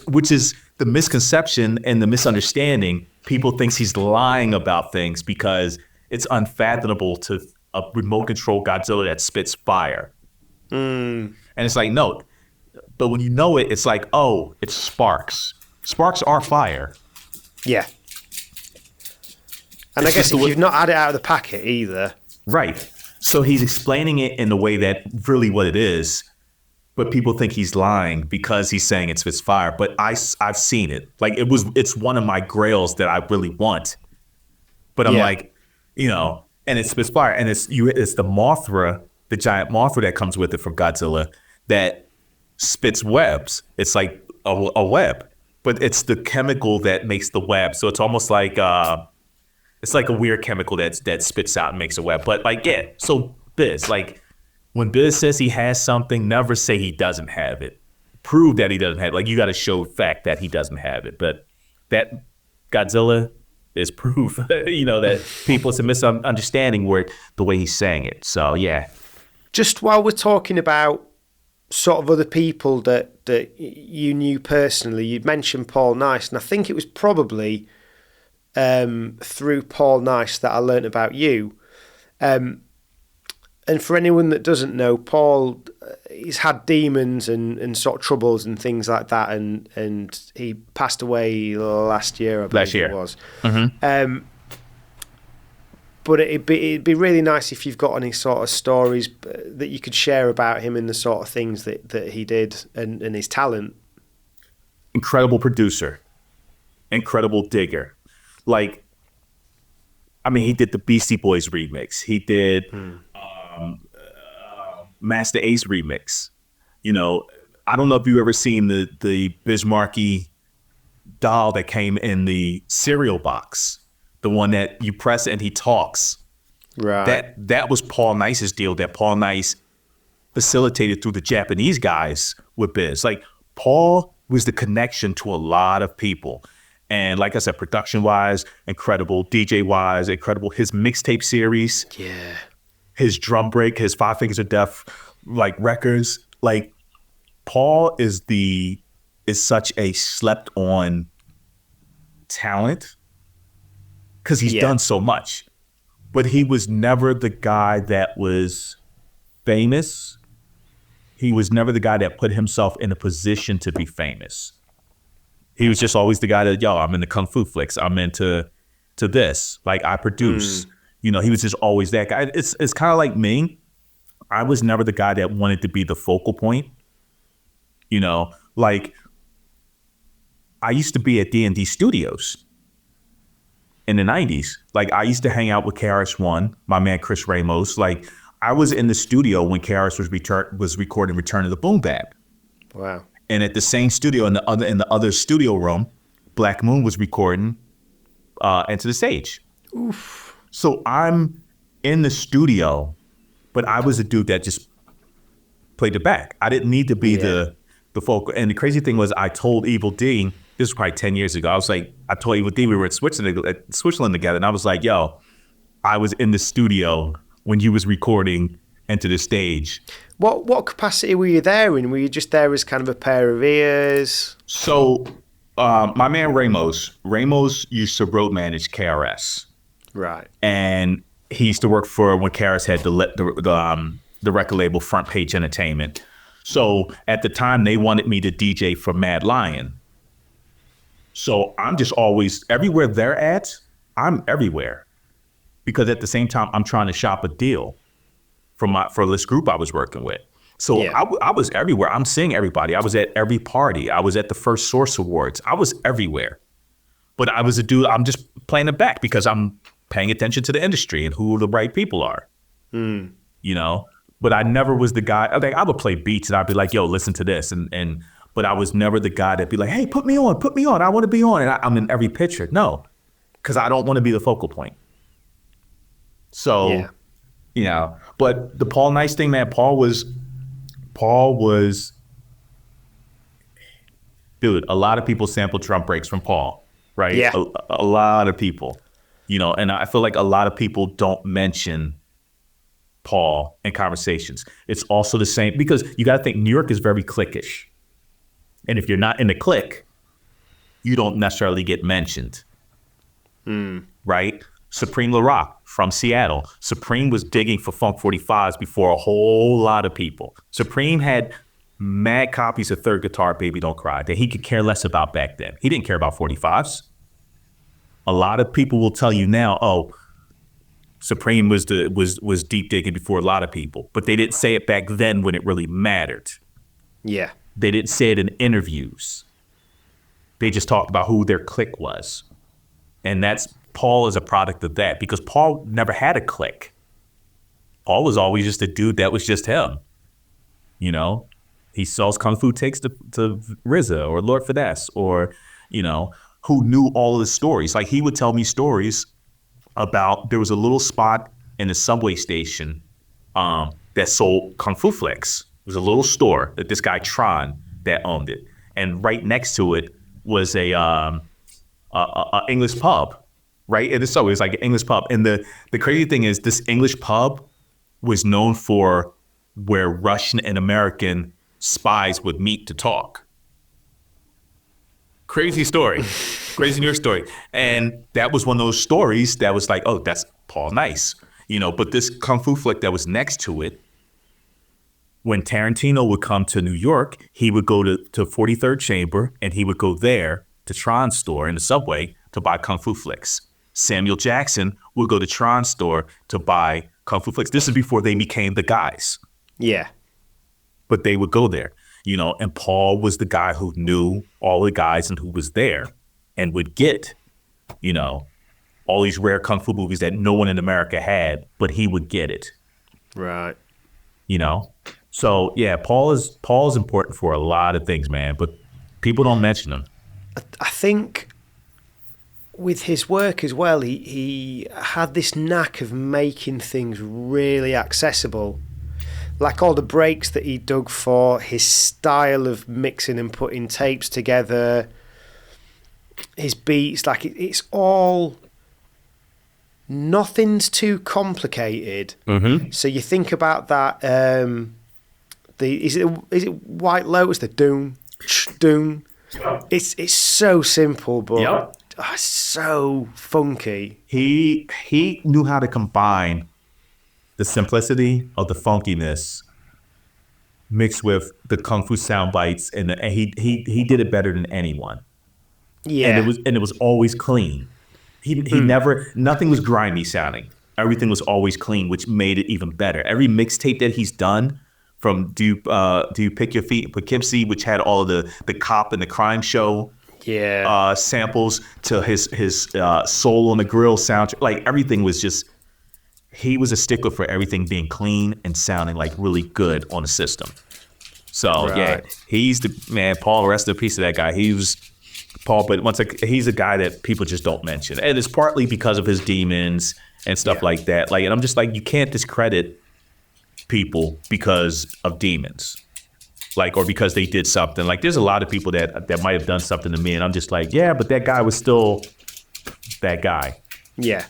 Which is the misconception and the misunderstanding. People think he's lying about things because it's unfathomable to a remote control Godzilla that spits fire. And it's like, no. But when you know it, it's like, oh, it's sparks. Sparks are fire. Yeah. And I guess if you've not had it out of the packet either. Right. So he's explaining it in the way that really what it is. But people think he's lying because he's saying it spits fire. But I've seen it. Like it's one of my grails that I really want. But I'm like, and it spits fire. And it's the Mothra, the giant Mothra that comes with it from Godzilla that spits webs. It's like a web. But it's the chemical that makes the web. So it's almost like it's like a weird chemical that spits out and makes a web. But like, yeah, so Biz, like, when Biz says he has something, never say he doesn't have it. Prove that he doesn't have it. Like, you got to show fact that he doesn't have it. But that Godzilla is proof, that it's a misunderstanding the way he's saying it. So, yeah. Just while we're talking about sort of other people that you knew personally? You'd mentioned Paul Nice, and I think it was probably through Paul Nice that I learnt about you. And for anyone that doesn't know, Paul, he's had demons and sort of troubles and things like that, and he passed away last year, I believe it was. Mm-hmm. But it'd be really nice if you've got any sort of stories that you could share about him and the sort of things that he did and his talent. Incredible producer, incredible digger. Like, I mean, he did the Beastie Boys remix. He did Master Ace remix. You know, I don't know if you ever seen the Bismarcky doll that came in the cereal box. The one that you press and he talks. Right. That was Paul Nice's deal that Paul Nice facilitated through the Japanese guys with Biz. Like, Paul was the connection to a lot of people. And like I said, production-wise, incredible. DJ-wise, incredible. His mixtape series. Yeah. His drum break, his Five Fingers of Death, like, records. Like, Paul is such a slept-on talent. Because he's done so much. But he was never the guy that was famous. He was never the guy that put himself in a position to be famous. He was just always the guy that, I'm into Kung Fu flicks. I'm into this. Like, I produce. You know, he was just always that guy. It's kind of like me. I was never the guy that wanted to be the focal point. You know, like, I used to be at D&D Studios in the 90s. Like, I used to hang out with KRS-One, my man Chris Ramos. Like, I was in the studio when KRS was recording Return of the Boom Bap. Wow. And at the same studio in the other studio room, Black Moon was recording Enter the Stage. Oof. So I'm in the studio, but I was a dude that just played the back. I didn't need to be the focal. And the crazy thing was, I told Evil D, this was probably 10 years ago. I told Evil D, we were at Switzerland together, and I was like, yo, I was in the studio when you was recording Enter the Stage. What capacity were you there in? Were you just there as kind of a pair of ears? So my man Ramos used to road manage KRS. Right. And he used to work for when KRS had the record label Front Page Entertainment. So at the time, they wanted me to DJ for Mad Lion. So I'm just always, everywhere they're at, I'm everywhere. Because at the same time, I'm trying to shop a deal for this group I was working with. So I was everywhere. I'm seeing everybody. I was at every party. I was at the First Source Awards. I was everywhere. But I was a dude, I'm just playing it back because I'm paying attention to the industry and who the right people are. You know? But I never was the guy, I would play beats and I'd be like, yo, listen to this. But I was never the guy that'd be like, hey, put me on. I want to be on. And I'm in every picture. No, because I don't want to be the focal point. So, you know, but the Paul Nice thing, man, Paul was, dude, a lot of people sample drum breaks from Paul, right? Yeah. A lot of people, you know, and I feel like a lot of people don't mention Paul in conversations. It's also the same because you got to think New York is very cliquish. And if you're not in the clique, you don't necessarily get mentioned, right? Supreme LaRock from Seattle. Supreme was digging for Funk 45s before a whole lot of people. Supreme had mad copies of Third Guitar, Baby Don't Cry, that he could care less about back then. He didn't care about 45s. A lot of people will tell you now, oh, Supreme was deep digging before a lot of people, but they didn't say it back then when it really mattered. Yeah. They didn't say it in interviews. They just talked about who their clique was. And Paul is a product of that because Paul never had a clique. Paul was always just a dude that was just him. You know, he sells Kung Fu Takes to RZA or Lord Finesse or, you know, who knew all of the stories. Like he would tell me stories about there was a little spot in a subway station that sold Kung Fu flicks. It was a little store that this guy Tron that owned it. And right next to it was a English pub. Right? And so it was like an English pub. And the crazy thing is this English pub was known for where Russian and American spies would meet to talk. Crazy story. Crazy New York story. And that was one of those stories that was like, oh, that's Paul Nice. But this kung fu flick that was next to it, when Tarantino would come to New York, he would go to 43rd Chamber, and he would go there to Tron's store in the subway to buy kung fu flicks. Samuel Jackson would go to Tron's store to buy kung fu flicks. This is before they became the guys. Yeah. But they would go there, and Paul was the guy who knew all the guys and who was there and would get, all these rare kung fu movies that no one in America had, but he would get it. Right. So yeah, Paul is important for a lot of things, man, but people don't mention him. I think with his work as well, he had this knack of making things really accessible. Like all the breaks that he dug for, his style of mixing and putting tapes together, his beats, like it's all, nothing's too complicated. Mm-hmm. So you think about that, is it White Lotus, the doom, doom? It's so simple, but so funky. He knew how to combine the simplicity of the funkiness mixed with the kung fu sound bites, and he did it better than anyone. Yeah, and it was always clean. He never, nothing was grimy sounding. Everything was always clean, which made it even better. Every mixtape that he's done, from Do You Pick Your Feet in Poughkeepsie, which had all of the cop and the crime show samples, to his Soul on the Grill soundtrack, like everything was just, he was a stickler for everything being clean and sounding like really good on the system. So yeah, he's the man. Paul, rest in peace to that guy. He was Paul, but he's a guy that people just don't mention, and it's partly because of his demons and stuff like that. Like, and I'm just like, you can't discredit people because of demons, like, or because they did something. Like, there's a lot of people that might have done something to me, and I'm just like, yeah, but that guy was still that guy. Yeah.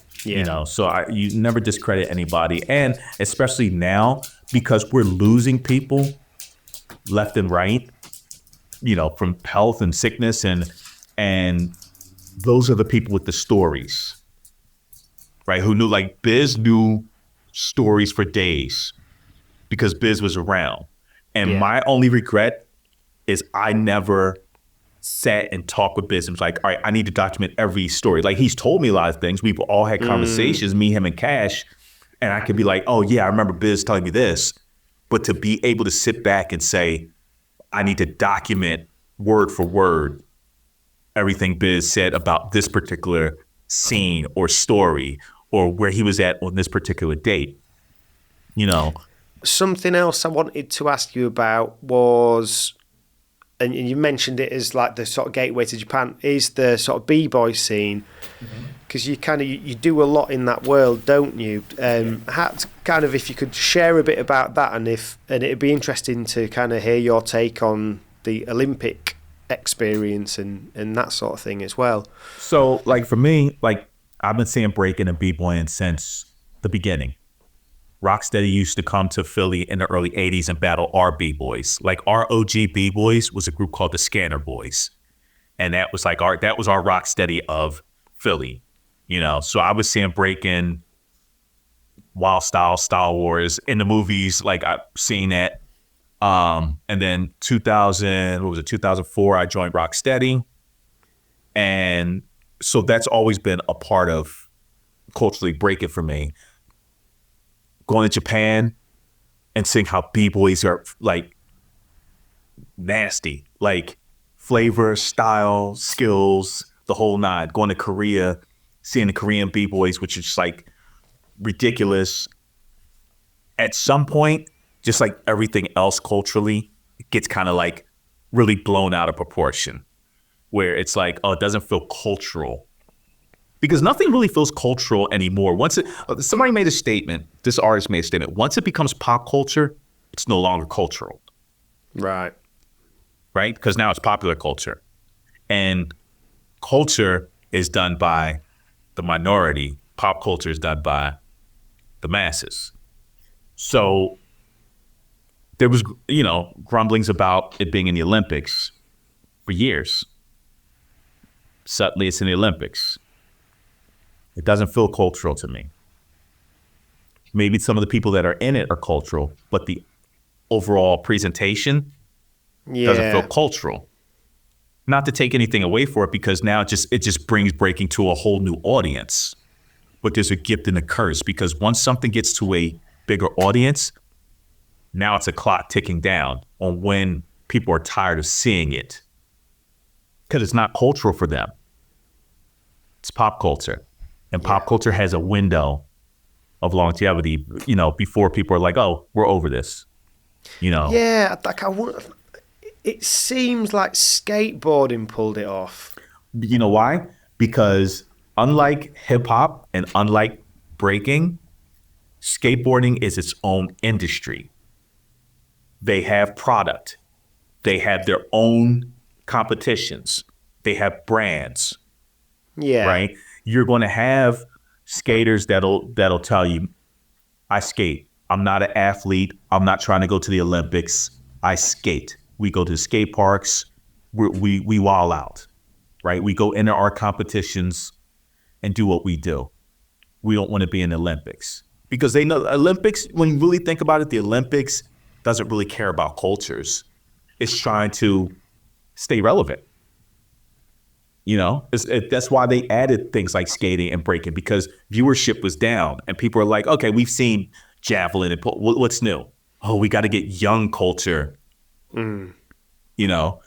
So you never discredit anybody, and especially now, because we're losing people left and right, from health and sickness, and those are the people with the stories, right? Who knew, like Biz knew stories for days because Biz was around. And my only regret is I never sat and talked with Biz and was like, all right, I need to document every story. Like, he's told me a lot of things. We've all had conversations, me, him, and Cash, and I could be like, oh yeah, I remember Biz telling me this. But to be able to sit back and say, I need to document word for word everything Biz said about this particular scene or story, or where he was at on this particular date, Something else I wanted to ask you about was, and you mentioned it as like the sort of gateway to Japan, is the sort of b-boy scene, because you do a lot in that world, don't you? If you could share a bit about that, and it'd be interesting to kind of hear your take on the Olympic experience and that sort of thing as well. So, like, for me, like, I've been seeing breaking and b-boying since the beginning. Rocksteady used to come to Philly in the early 80s and battle our b-boys. Like, our OG b-boys was a group called the Scanner Boys. And that was like that was our Rocksteady of Philly, So I was seeing breaking, Wild Style, Style Wars in the movies. Like, I've seen that. And then 2004, I joined Rocksteady. And so that's always been a part of culturally breaking for me. Going to Japan and seeing how b-boys are like nasty, like flavor, style, skills, the whole nine. Going to Korea, seeing the Korean b-boys, which is just like ridiculous. At some point, just like everything else culturally, it gets kind of like really blown out of proportion, where it's like, oh, it doesn't feel cultural. Because nothing really feels cultural anymore. Somebody made a statement, this artist made a statement, once it becomes pop culture, it's no longer cultural. Right? Because now it's popular culture. And culture is done by the minority. Pop culture is done by the masses. So there was, grumblings about it being in the Olympics for years. Suddenly it's in the Olympics. It doesn't feel cultural to me. Maybe some of the people that are in it are cultural, but the overall presentation doesn't feel cultural. Not to take anything away for it, because now it just brings breaking to a whole new audience. But there's a gift and a curse, because once something gets to a bigger audience, now it's a clock ticking down on when people are tired of seeing it, because it's not cultural for them. It's pop culture, and pop culture has a window of longevity, before people are like, oh, we're over this, Yeah, it seems like skateboarding pulled it off. You know why? Because unlike hip hop and unlike breaking, skateboarding is its own industry. They have product. They have their own competitions. They have brands. Yeah. Right? You're going to have skaters that'll tell you, I skate. I'm not an athlete. I'm not trying to go to the Olympics. I skate. We go to skate parks. We wall out. Right? We go enter our competitions and do what we do. We don't want to be in the Olympics, because they know Olympics, when you really think about it, the Olympics doesn't really care about cultures. It's trying to stay relevant. That's why they added things like skating and breaking, because viewership was down and people are like, okay, we've seen javelin and what's new? Oh, we got to get young culture.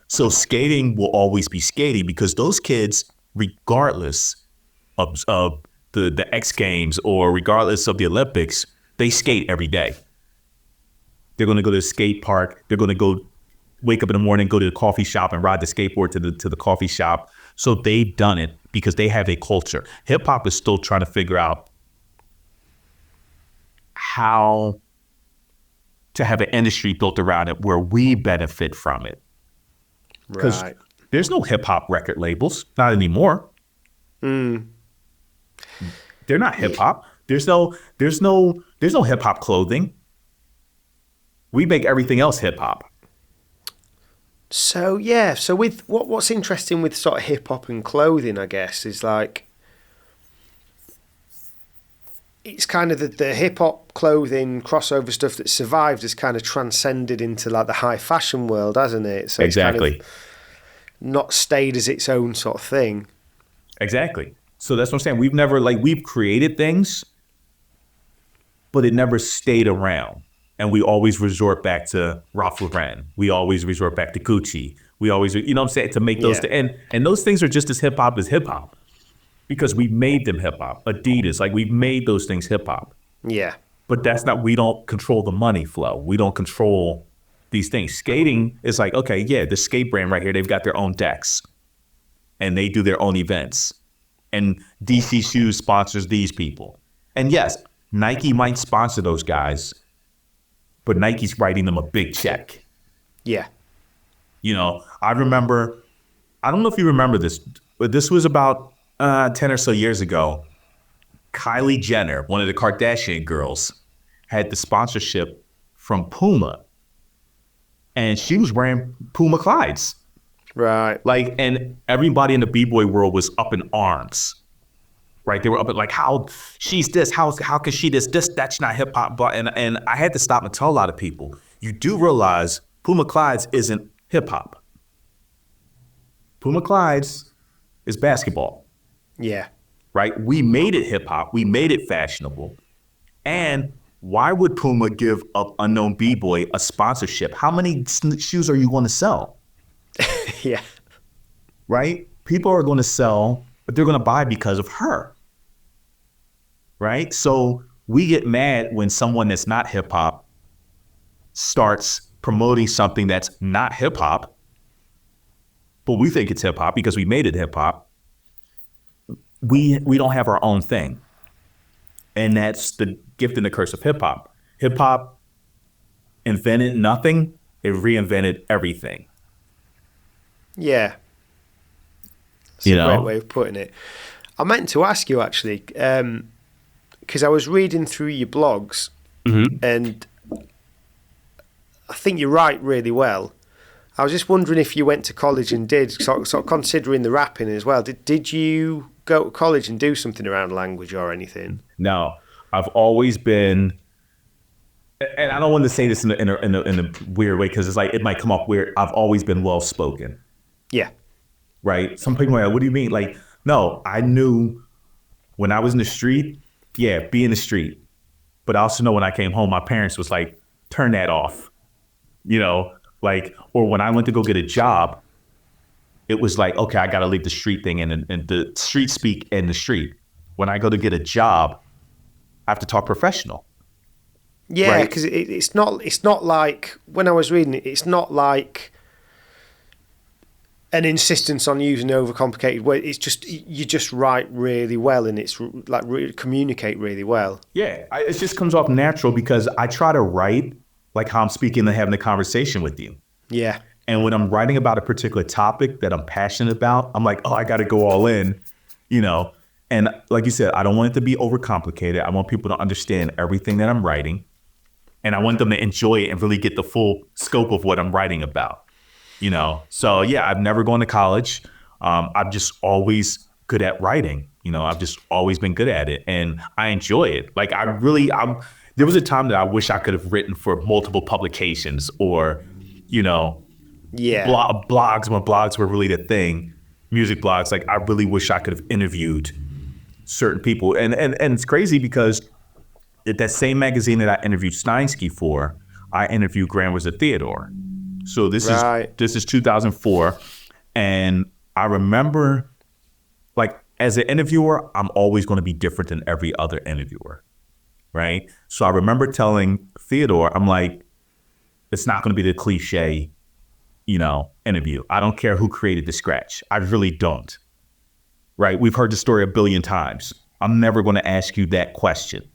So skating will always be skating, because those kids, regardless of the X Games or regardless of the Olympics, they skate every day. They're going to go to the skate park. They're going to go wake up in the morning, go to the coffee shop and ride the skateboard to the coffee shop. So they've done it because they have a culture. Hip hop is still trying to figure out how to have an industry built around it where we benefit from it. Because there's no hip hop record labels, not anymore. They're not hip hop. There's no hip hop clothing. We make everything else hip hop. So with what's interesting with sort of hip hop and clothing, I guess, is like it's kind of the hip hop clothing crossover stuff that survived has kind of transcended into like the high fashion world, hasn't it? So exactly. It's kind of not stayed as its own sort of thing. Exactly. So that's what I'm saying. We've created things, but it never stayed around. And we always resort back to Ralph Lauren. We always resort back to Gucci. We always, what I'm saying, to make those, and those things are just as hip hop, because we made them hip hop. Adidas, we've made those things hip hop. Yeah. But we don't control the money flow. We don't control these things. Skating is like, okay, yeah, the skate brand right here, they've got their own decks and they do their own events. And DC Shoes sponsors these people. And yes, Nike might sponsor those guys, but Nike's writing them a big check. Yeah. I remember, I don't know if you remember this, but this was about 10 or so years ago. Kylie Jenner, one of the Kardashian girls, had the sponsorship from Puma. And she was wearing Puma Clydes. Right. And everybody in the B-boy world was up in arms. Right, they were up at how she's this, how can she this, that's not hip hop. But and I had to stop and tell a lot of people, you do realize Puma Clydes isn't hip hop. Puma Clydes is basketball. Yeah. Right, we made it hip hop, we made it fashionable. And why would Puma give up Unknown B-Boy a sponsorship? How many shoes are you going to sell? Yeah. Right, people are going to sell, but they're going to buy because of her. Right? So we get mad when someone that's not hip hop starts promoting something that's not hip hop, but we think it's hip hop because we made it hip hop. We don't have our own thing. And that's the gift and the curse of hip hop. Hip hop invented nothing, it reinvented everything. Yeah. That's a great way of putting it. I meant to ask you actually, because I was reading through your blogs, and I think you write really well. I was just wondering if you went to college and did, sort of considering the rapping as well, did you go to college and do something around language or anything? No, I've always been, and I don't want to say this in a weird way because it's like, it might come off weird. I've always been well-spoken. Yeah. Right? Some people are like, what do you mean? Like, no, I knew when I was in the street, be in the street. But I also know when I came home, my parents was like, turn that off, like, or when I went to go get a job, it was like, okay, I got to leave the street thing and the street speak in the street. When I go to get a job, I have to talk professional. Yeah, because it's not like, when I was reading it, it's not like an insistence on using overcomplicated words. It's just, you just write really well, and it's like communicate really well. Yeah, it just comes off natural because I try to write like how I'm speaking and having a conversation with you. Yeah. And when I'm writing about a particular topic that I'm passionate about, I'm like, I got to go all in, And like you said, I don't want it to be overcomplicated. I want people to understand everything that I'm writing. And I want them to enjoy it and really get the full scope of what I'm writing about, So, yeah, I've never gone to college. I'm just always good at writing. I've just always been good at it. And I enjoy it. Like, there was a time that I wish I could have written for multiple publications or, blogs when blogs were really the thing, music blogs. Like, I really wish I could have interviewed certain people. And it's crazy because that same magazine that I interviewed Steinsky for, I interviewed Grand Wizard Theodore. So this is 2004. And I remember, like, as an interviewer, I'm always going to be different than every other interviewer. Right. So I remember telling Theodore, I'm like, it's not going to be the cliche, interview. I don't care who created the scratch. I really don't. Right. We've heard the story a billion times. I'm never going to ask you that question.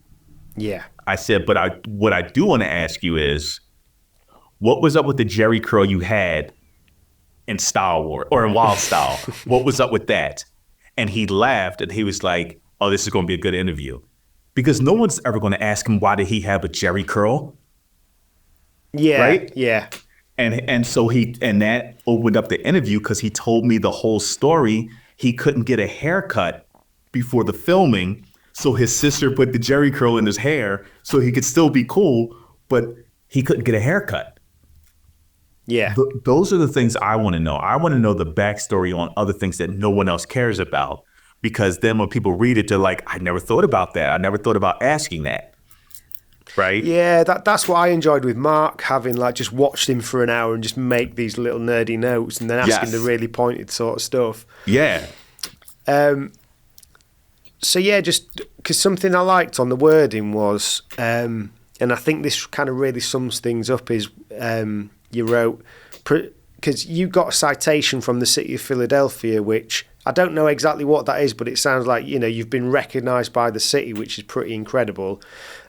Yeah. I said, but what I do want to ask you is, what was up with the Jerry curl you had in Style War or in Wild Style? What was up with that? And he laughed and he was like, oh, this is going to be a good interview. Because no one's ever going to ask him, why did he have a Jerry curl? Yeah. Right? Yeah. And so that opened up the interview because he told me the whole story. He couldn't get a haircut before the filming. So his sister put the Jerry curl in his hair so he could still be cool, but he couldn't get a haircut. Yeah. Those are the things I want to know. I want to know the backstory on other things that no one else cares about. Because then when people read it, they're like, I never thought about that. I never thought about asking that. Right? Yeah, that's what I enjoyed with Mark, having like just watched him for an hour and just make these little nerdy notes and then asking the really pointed sort of stuff. Yeah. So yeah, just because something I liked on the wording was, and I think this kind of really sums things up, is you wrote, because you got a citation from the city of Philadelphia, which I don't know exactly what that is, but it sounds like, you've been recognised by the city, which is pretty incredible.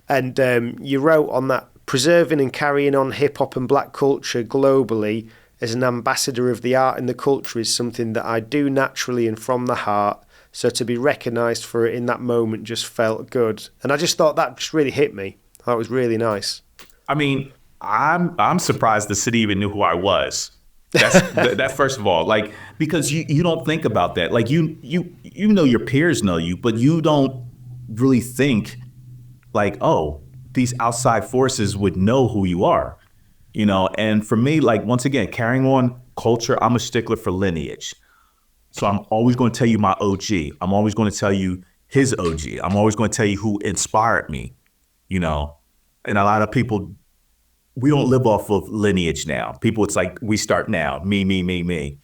And you wrote on that, preserving and carrying on hip-hop and black culture globally as an ambassador of the art and the culture is something that I do naturally and from the heart. So to be recognised for it in that moment just felt good. And I just thought that just really hit me. That was really nice. I mean, I'm surprised the city even knew who I was. That's that first of all, like, because you don't think about that. Like you know your peers know you, but you don't really think like, oh, these outside forces would know who you are, And for me, like, once again, carrying on culture, I'm a stickler for lineage. So I'm always going to tell you my OG. I'm always going to tell you his OG. I'm always going to tell you who inspired me, And a lot of people, we don't live off of lineage now. People, it's like, we start now, me.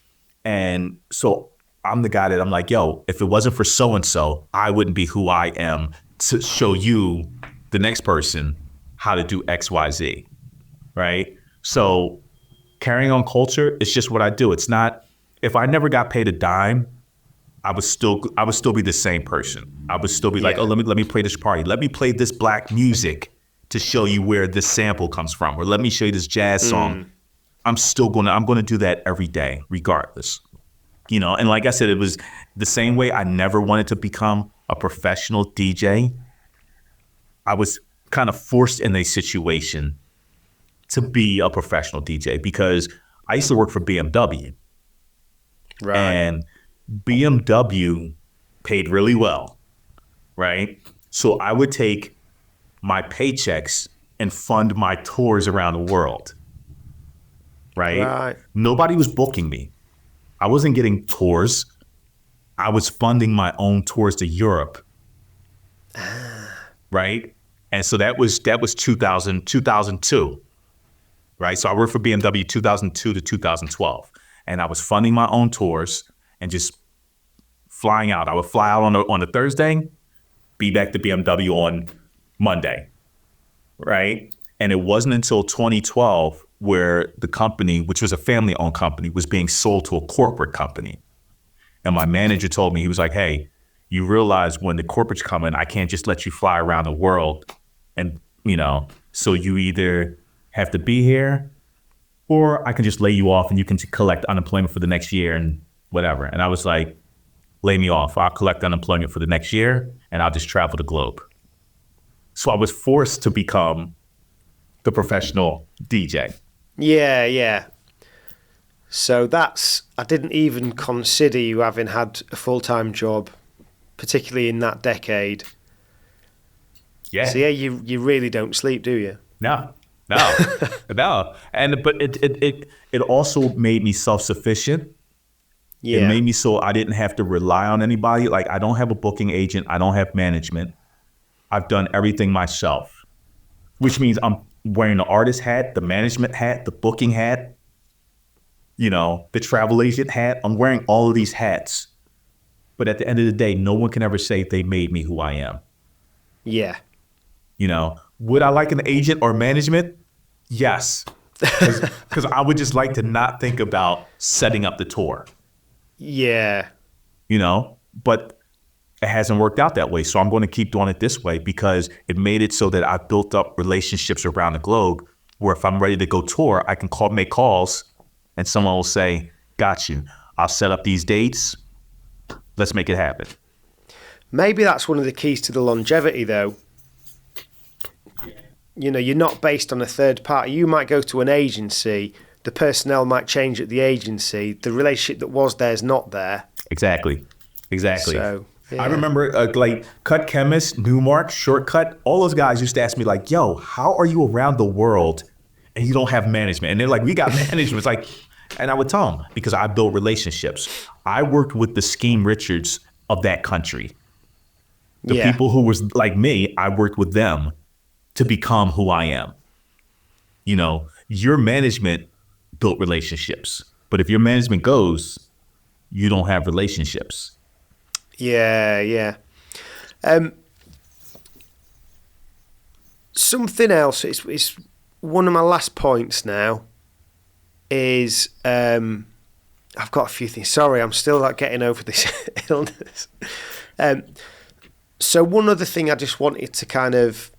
And so I'm the guy that I'm like, yo, if it wasn't for so-and-so, I wouldn't be who I am to show you, the next person, how to do X, Y, Z, right? So carrying on culture, it's just what I do. It's not, if I never got paid a dime, I would still be the same person. I would still be like, oh, let me play this party. Let me play this black music to show you where this sample comes from, or let me show you this jazz song. I'm going to do that every day, regardless. And like I said, it was the same way I never wanted to become a professional DJ. I was kind of forced in a situation to be a professional DJ because I used to work for BMW. Right. And BMW paid really well, right? So I would take my paychecks and fund my tours around the world, right? Nobody was booking me. I wasn't getting tours. I was funding my own tours to Europe, right? And so that was 2002, right? So I worked for BMW 2002 to 2012, and I was funding my own tours and just flying out. I would fly out on a Thursday, be back to BMW on Monday, right? And it wasn't until 2012 where the company, which was a family-owned company, was being sold to a corporate company. And my manager told me, he was like, hey, you realize when the corporates come in, I can't just let you fly around the world. And, so you either have to be here or I can just lay you off and you can collect unemployment for the next year and whatever. And I was like, lay me off. I'll collect unemployment for the next year and I'll just travel the globe. So I was forced to become the professional DJ. Yeah. So I didn't even consider you having had a full-time job, particularly in that decade. Yeah. So yeah, you really don't sleep, do you? No. No. But it also made me self-sufficient. Yeah. It made me so I didn't have to rely on anybody. Like I don't have a booking agent. I don't have management. I've done everything myself, which means I'm wearing the artist hat, the management hat, the booking hat, the travel agent hat. I'm wearing all of these hats. But at the end of the day, no one can ever say they made me who I am. Yeah. Would I like an agent or management? Yes. Because I would just like to not think about setting up the tour. Yeah. But it hasn't worked out that way. So I'm going to keep doing it this way because it made it so that I built up relationships around the globe where if I'm ready to go tour, I can make calls and someone will say, got you. I'll set up these dates. Let's make it happen. Maybe that's one of the keys to the longevity, though. You're not based on a third party. You might go to an agency. The personnel might change at the agency. The relationship that was there is not there. Exactly. So, yeah. I remember Cut Chemist, Newmark, Shortcut, all those guys used to ask me like, yo, how are you around the world and you don't have management? And they're like, we got management. It's like, and I would tell them because I built relationships. I worked with the Skeme Richards of that country. The people who was like me, I worked with them to become who I am. Your management built relationships, but if your management goes, you don't have relationships. Yeah. Something else, it's one of my last points now, is I've got a few things. Sorry, I'm still getting over this illness. So one other thing I just wanted to kind of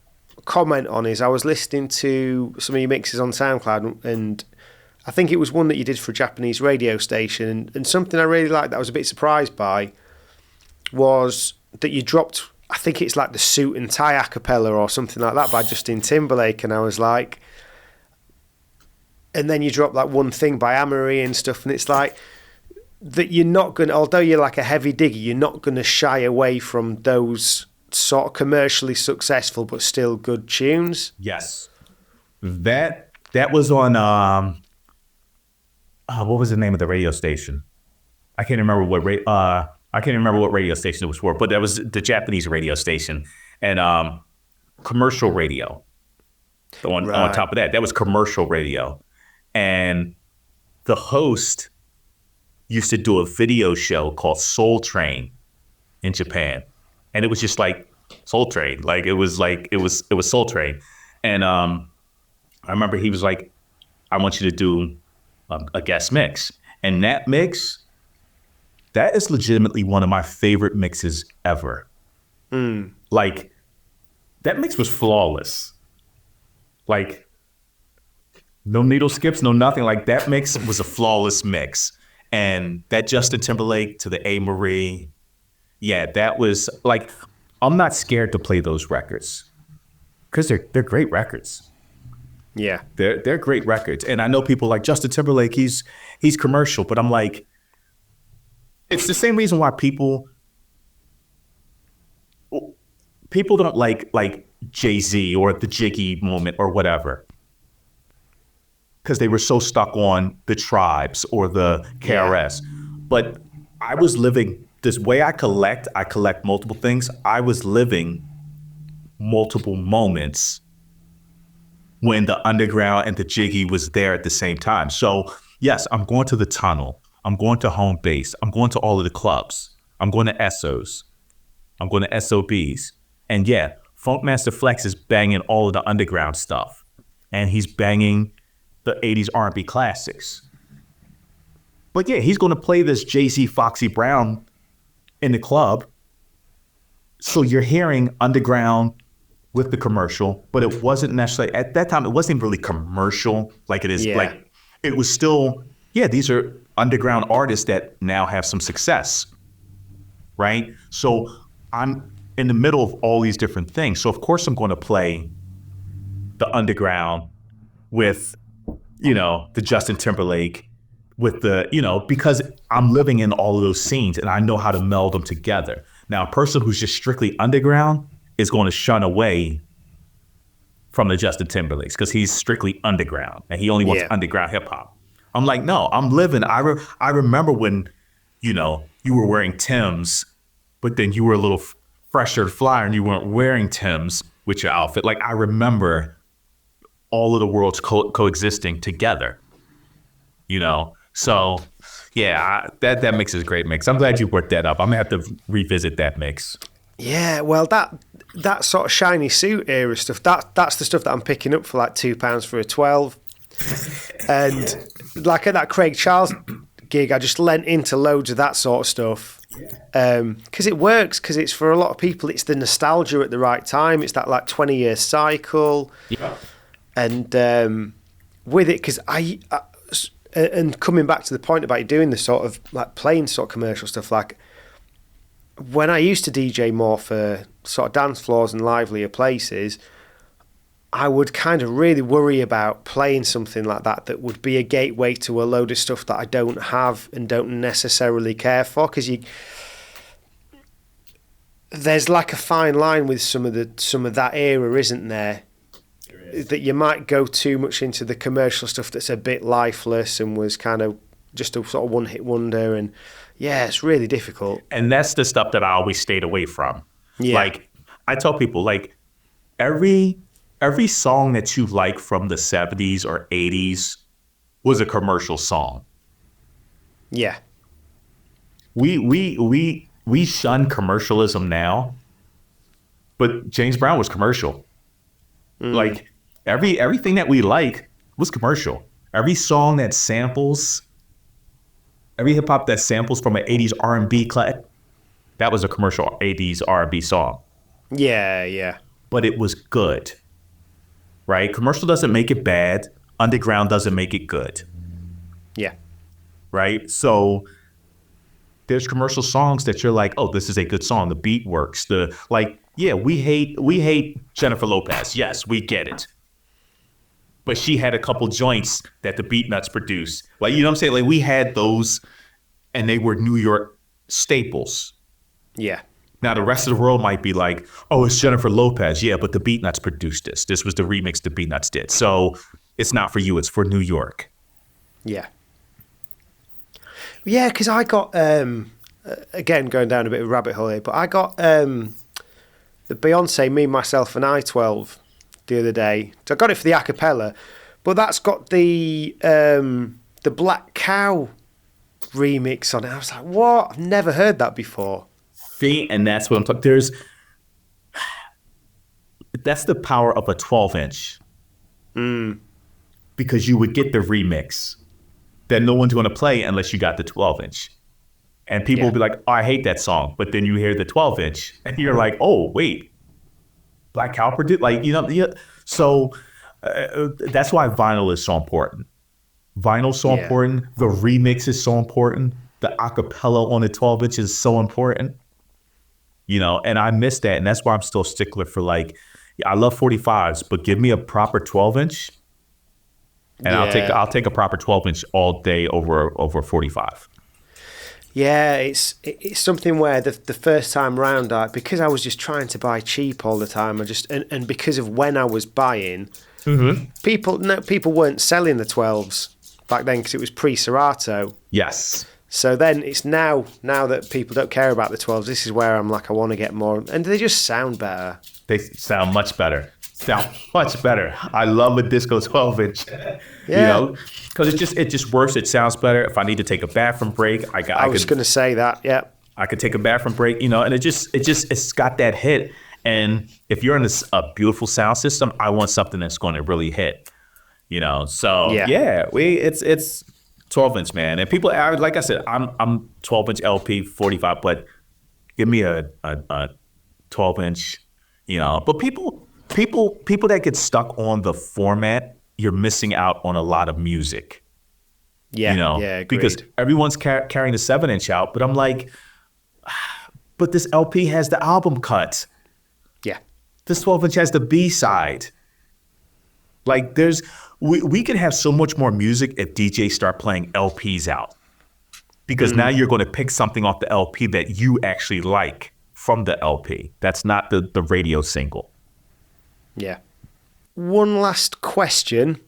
comment on is I was listening to some of your mixes on SoundCloud, and I think it was one that you did for a Japanese radio station, and something I really liked that I was a bit surprised by was that you dropped, I think it's like the Suit and Tie a cappella or something like that by Justin Timberlake, and I was like, and then you dropped like One Thing by Amory and stuff, and it's like that you're not going to, although you're like a heavy digger, you're not going to shy away from those sort of commercially successful but still good tunes. Yes. That was on what was the name of the radio station? I can't remember what radio station it was for, but that was the Japanese radio station and commercial radio. On top of that was commercial radio. And the host used to do a video show called Soul Train in Japan. And it was just like Soul Train. It was Soul Train. And I remember he was like, I want you to do a guest mix. And that mix, that is legitimately one of my favorite mixes ever. That mix was flawless. No needle skips, no nothing. That mix was a flawless mix. And that Justin Timberlake to the A. Marie, that was I'm not scared to play those records because they're great records. Yeah. They're great records. And I know people like Justin Timberlake, he's commercial, but I'm like, it's the same reason why people don't like Jay-Z or the Jiggy moment or whatever. Because they were so stuck on the Tribes or the KRS. Yeah. But I was living this way. I collect multiple things. I was living multiple moments when the underground and the Jiggy was there at the same time. So yes, I'm going to the Tunnel. I'm going to Home Base. I'm going to all of the clubs. I'm going to Essos. I'm going to SOBs. And yeah, Funkmaster Flex is banging all of the underground stuff. And he's banging the 80s R&B classics. But yeah, he's going to play this Jay-Z Foxy Brown in the club. So you're hearing underground with the commercial, but it wasn't necessarily, at that time, it wasn't really commercial like it is. Yeah. Like, it was still, these are underground artists that now have some success, right? So I'm in the middle of all these different things. So of course I'm going to play the underground with, the Justin Timberlake, with the, because I'm living in all of those scenes and I know how to meld them together. Now, a person who's just strictly underground is going to shun away from the Justin Timberlakes because he's strictly underground and he only wants underground hip hop. I'm like, no, I'm living. I remember when, you were wearing Timbs, but then you were a little fresher, flyer, and you weren't wearing Timbs with your outfit. Like, I remember all of the worlds coexisting together, So, that mix is a great mix. I'm glad you brought that up. I'm going to have to revisit that mix. Yeah, well, that sort of shiny suit era stuff, that's the stuff that I'm picking up for like £2 for a 12. And like at that Craig Charles gig, I just lent into loads of that sort of stuff. Because it works, because it's for a lot of people, it's the nostalgia at the right time. It's that like 20-year cycle. Yeah. And with it, because and coming back to the point about you doing the sort of like playing sort of commercial stuff, like when I used to DJ more for sort of dance floors and livelier places, I would kind of really worry about playing something like that would be a gateway to a load of stuff that I don't have and don't necessarily care for, because there's like a fine line with some of that era, isn't there? That you might go too much into the commercial stuff that's a bit lifeless and was kind of just a sort of one-hit wonder, and it's really difficult. And that's the stuff that I always stayed away from. Yeah. Like, I tell people, like, every song that you like from the 70s or 80s was a commercial song. Yeah. We shun commercialism now, but James Brown was commercial. Like, everything that we like was commercial. Every song that samples, every hip hop that samples from an 80s R&B clad, that was a commercial 80s R&B song. Yeah. But it was good, right? Commercial doesn't make it bad. Underground doesn't make it good. Yeah. Right? So there's commercial songs that you're like, oh, this is a good song. The beat works. We hate Jennifer Lopez. Yes, we get it. But she had a couple joints that the Beatnuts produced. Like, you know what I'm saying? Like, we had those, and they were New York staples. Yeah. Now, the rest of the world might be like, oh, it's Jennifer Lopez. Yeah, but the Beatnuts produced this. This was the remix the Beatnuts did. So it's not for you. It's for New York. Yeah. Yeah, because I got, again, going down a bit of a rabbit hole here, but I got the Beyonce Me, Myself and I 12 the other day. So I got it for the a cappella, but that's got the Black Cow remix on it. I was like, what? I've never heard that before. See, and that's what I'm talking. That's the power of a 12-inch. Because you would get the remix that no one's going to play unless you got the 12-inch. And people will be like, oh, I hate that song. But then you hear the 12-inch and you're like, oh, wait. Black Cow produced, so that's why vinyl is so important. Vinyl's so important. The remix is so important. The acapella on the 12-inch is so important. And I miss that. And that's why I'm still a stickler for I love 45s, but give me a proper 12-inch And I'll take a proper 12-inch all day over 45. Yeah, it's something where the first time round, because I was just trying to buy cheap all the time, and because of when I was buying, people weren't selling the 12s back then because it was pre-Serato. Yes. So then it's now that people don't care about the 12s, this is where I'm like, I want to get more, and they just sound better. They sound much better. I love a disco 12-inch. Yeah. You know, because it just works. It sounds better. If I need to take a bathroom break, I was going to say that. Yeah. I could take a bathroom break. You know, and it's got that hit. And if you're in a beautiful sound system, I want something that's going to really hit. You know, so it's 12-inch, man. And people, like I said, I'm 12-inch LP 45, but give me a 12-inch. You know, but people that get stuck on the format, you're missing out on a lot of music. Yeah, you know, agreed. Because everyone's carrying the 7-inch out, but I'm like, but this LP has the album cut. Yeah, this 12-inch has the B-side. Like, we could have so much more music if DJs start playing LPs out, because now you're going to pick something off the LP that you actually like from the LP. That's not the radio single. Yeah. One last question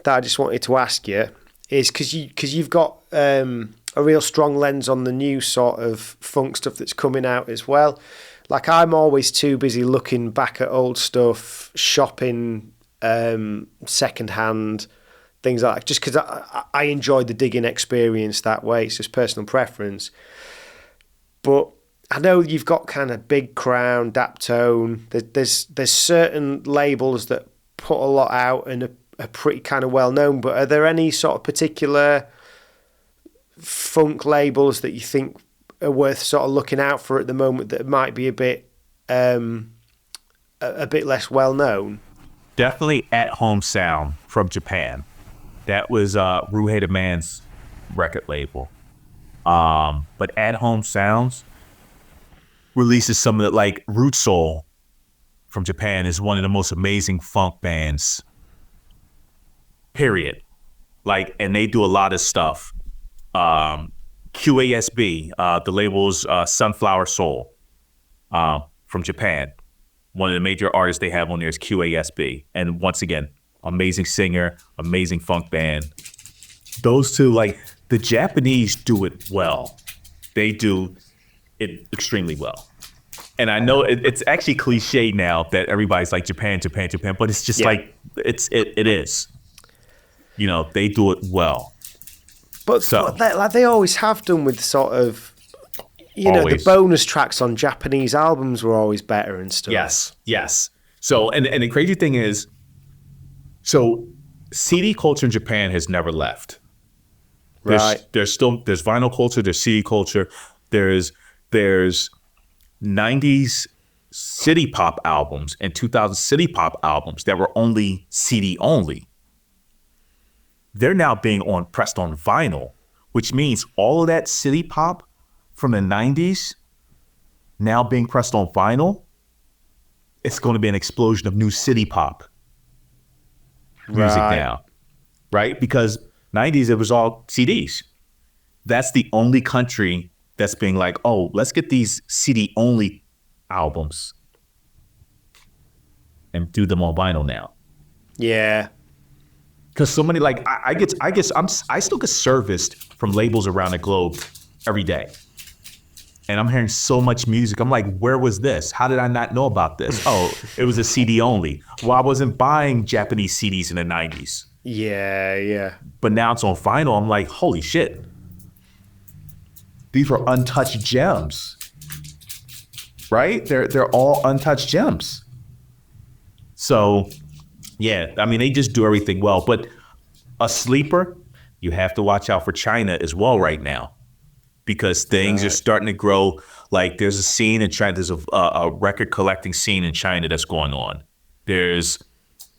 that I just wanted to ask you is because you've got a real strong lens on the new sort of funk stuff that's coming out as well. Like, I'm always too busy looking back at old stuff, shopping secondhand, things like that, just because I enjoy the digging experience that way. It's just personal preference. But I know you've got kind of Big Crown, Daptone. There's certain labels that put a lot out and are pretty kind of well known. But are there any sort of particular funk labels that you think are worth sort of looking out for at the moment that might be a bit less well known? Definitely At Home Sound from Japan. That was Ruhei Man's record label. But At Home Sounds releases some of the, like, Root Soul from Japan is one of the most amazing funk bands, period. Like, and they do a lot of stuff. QASB, the label's Sunflower Soul from Japan. One of the major artists they have on there is QASB. And once again, amazing singer, amazing funk band. Those two, like, the Japanese do it well. They do it extremely well. And I know it's actually cliche now that everybody's like Japan, but it's just like it is. You know, they do it well. But they always have done with sort of, you know, the bonus tracks on Japanese albums were always better and stuff. Yes. So and the crazy thing is, so CD culture in Japan has never left. Right. There's vinyl culture, there's CD culture, there's 90s city pop albums and 2000 city pop albums that were only CD only. They're now being pressed on vinyl, which means all of that city pop from the 90s now being pressed on vinyl. It's going to be an explosion of new city pop music now, right? Because 90s, it was all CDs. That's the only country that's being like, oh, let's get these CD-only albums and do them on vinyl now. Yeah. Because so many, like, I still get serviced from labels around the globe every day. And I'm hearing so much music. I'm like, where was this? How did I not know about this? Oh, it was a CD only. Well, I wasn't buying Japanese CDs in the 90s. Yeah. But now it's on vinyl. I'm like, holy shit. These were untouched gems, right? They're all untouched gems. So, yeah, I mean, they just do everything well. But a sleeper, you have to watch out for China as well right now, because things are starting to grow. Like, there's a scene in China. There's a record collecting scene in China that's going on. There's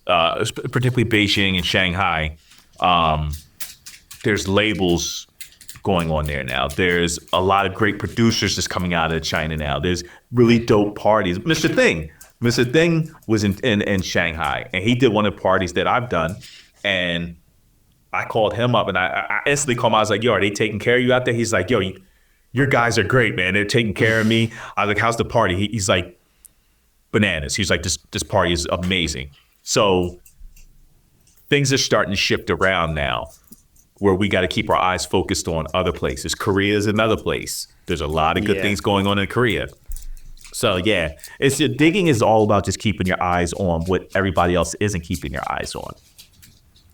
particularly Beijing and Shanghai. There's labels going on there now. There's a lot of great producers that's coming out of China now. There's really dope parties. Mr. Thing was in Shanghai, and he did one of the parties that I've done, and I called him up and I instantly called him. I was like, yo, are they taking care of you out there? He's like, yo, your guys are great, man. They're taking care of me. I was like, how's the party? He's like, bananas. He's like, this party is amazing. So things are starting to shift around now where we got to keep our eyes focused on other places. Korea is another place. There's a lot of good things going on in Korea. So yeah, digging is all about just keeping your eyes on what everybody else isn't keeping your eyes on.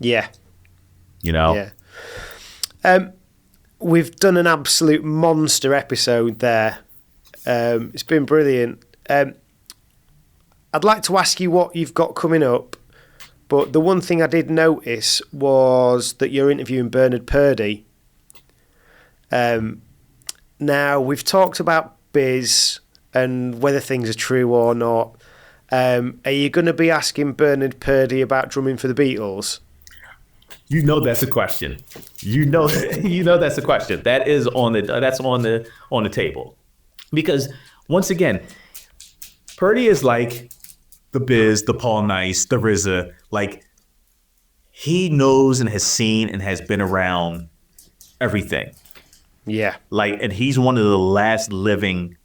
Yeah. You know? Yeah. We've done an absolute monster episode there. It's been brilliant. I'd like to ask you what you've got coming up, but the one thing I did notice was that you're interviewing Bernard Purdie. Now, we've talked about Biz and whether things are true or not. Are you going to be asking Bernard Purdie about drumming for the Beatles? You know that's a question. You know that's a question. That is on the table. Because once again, Purdie is like the Biz, the Paul Nice, the RZA. Like, he knows and has seen and has been around everything. Yeah. Like, and he's one of the last living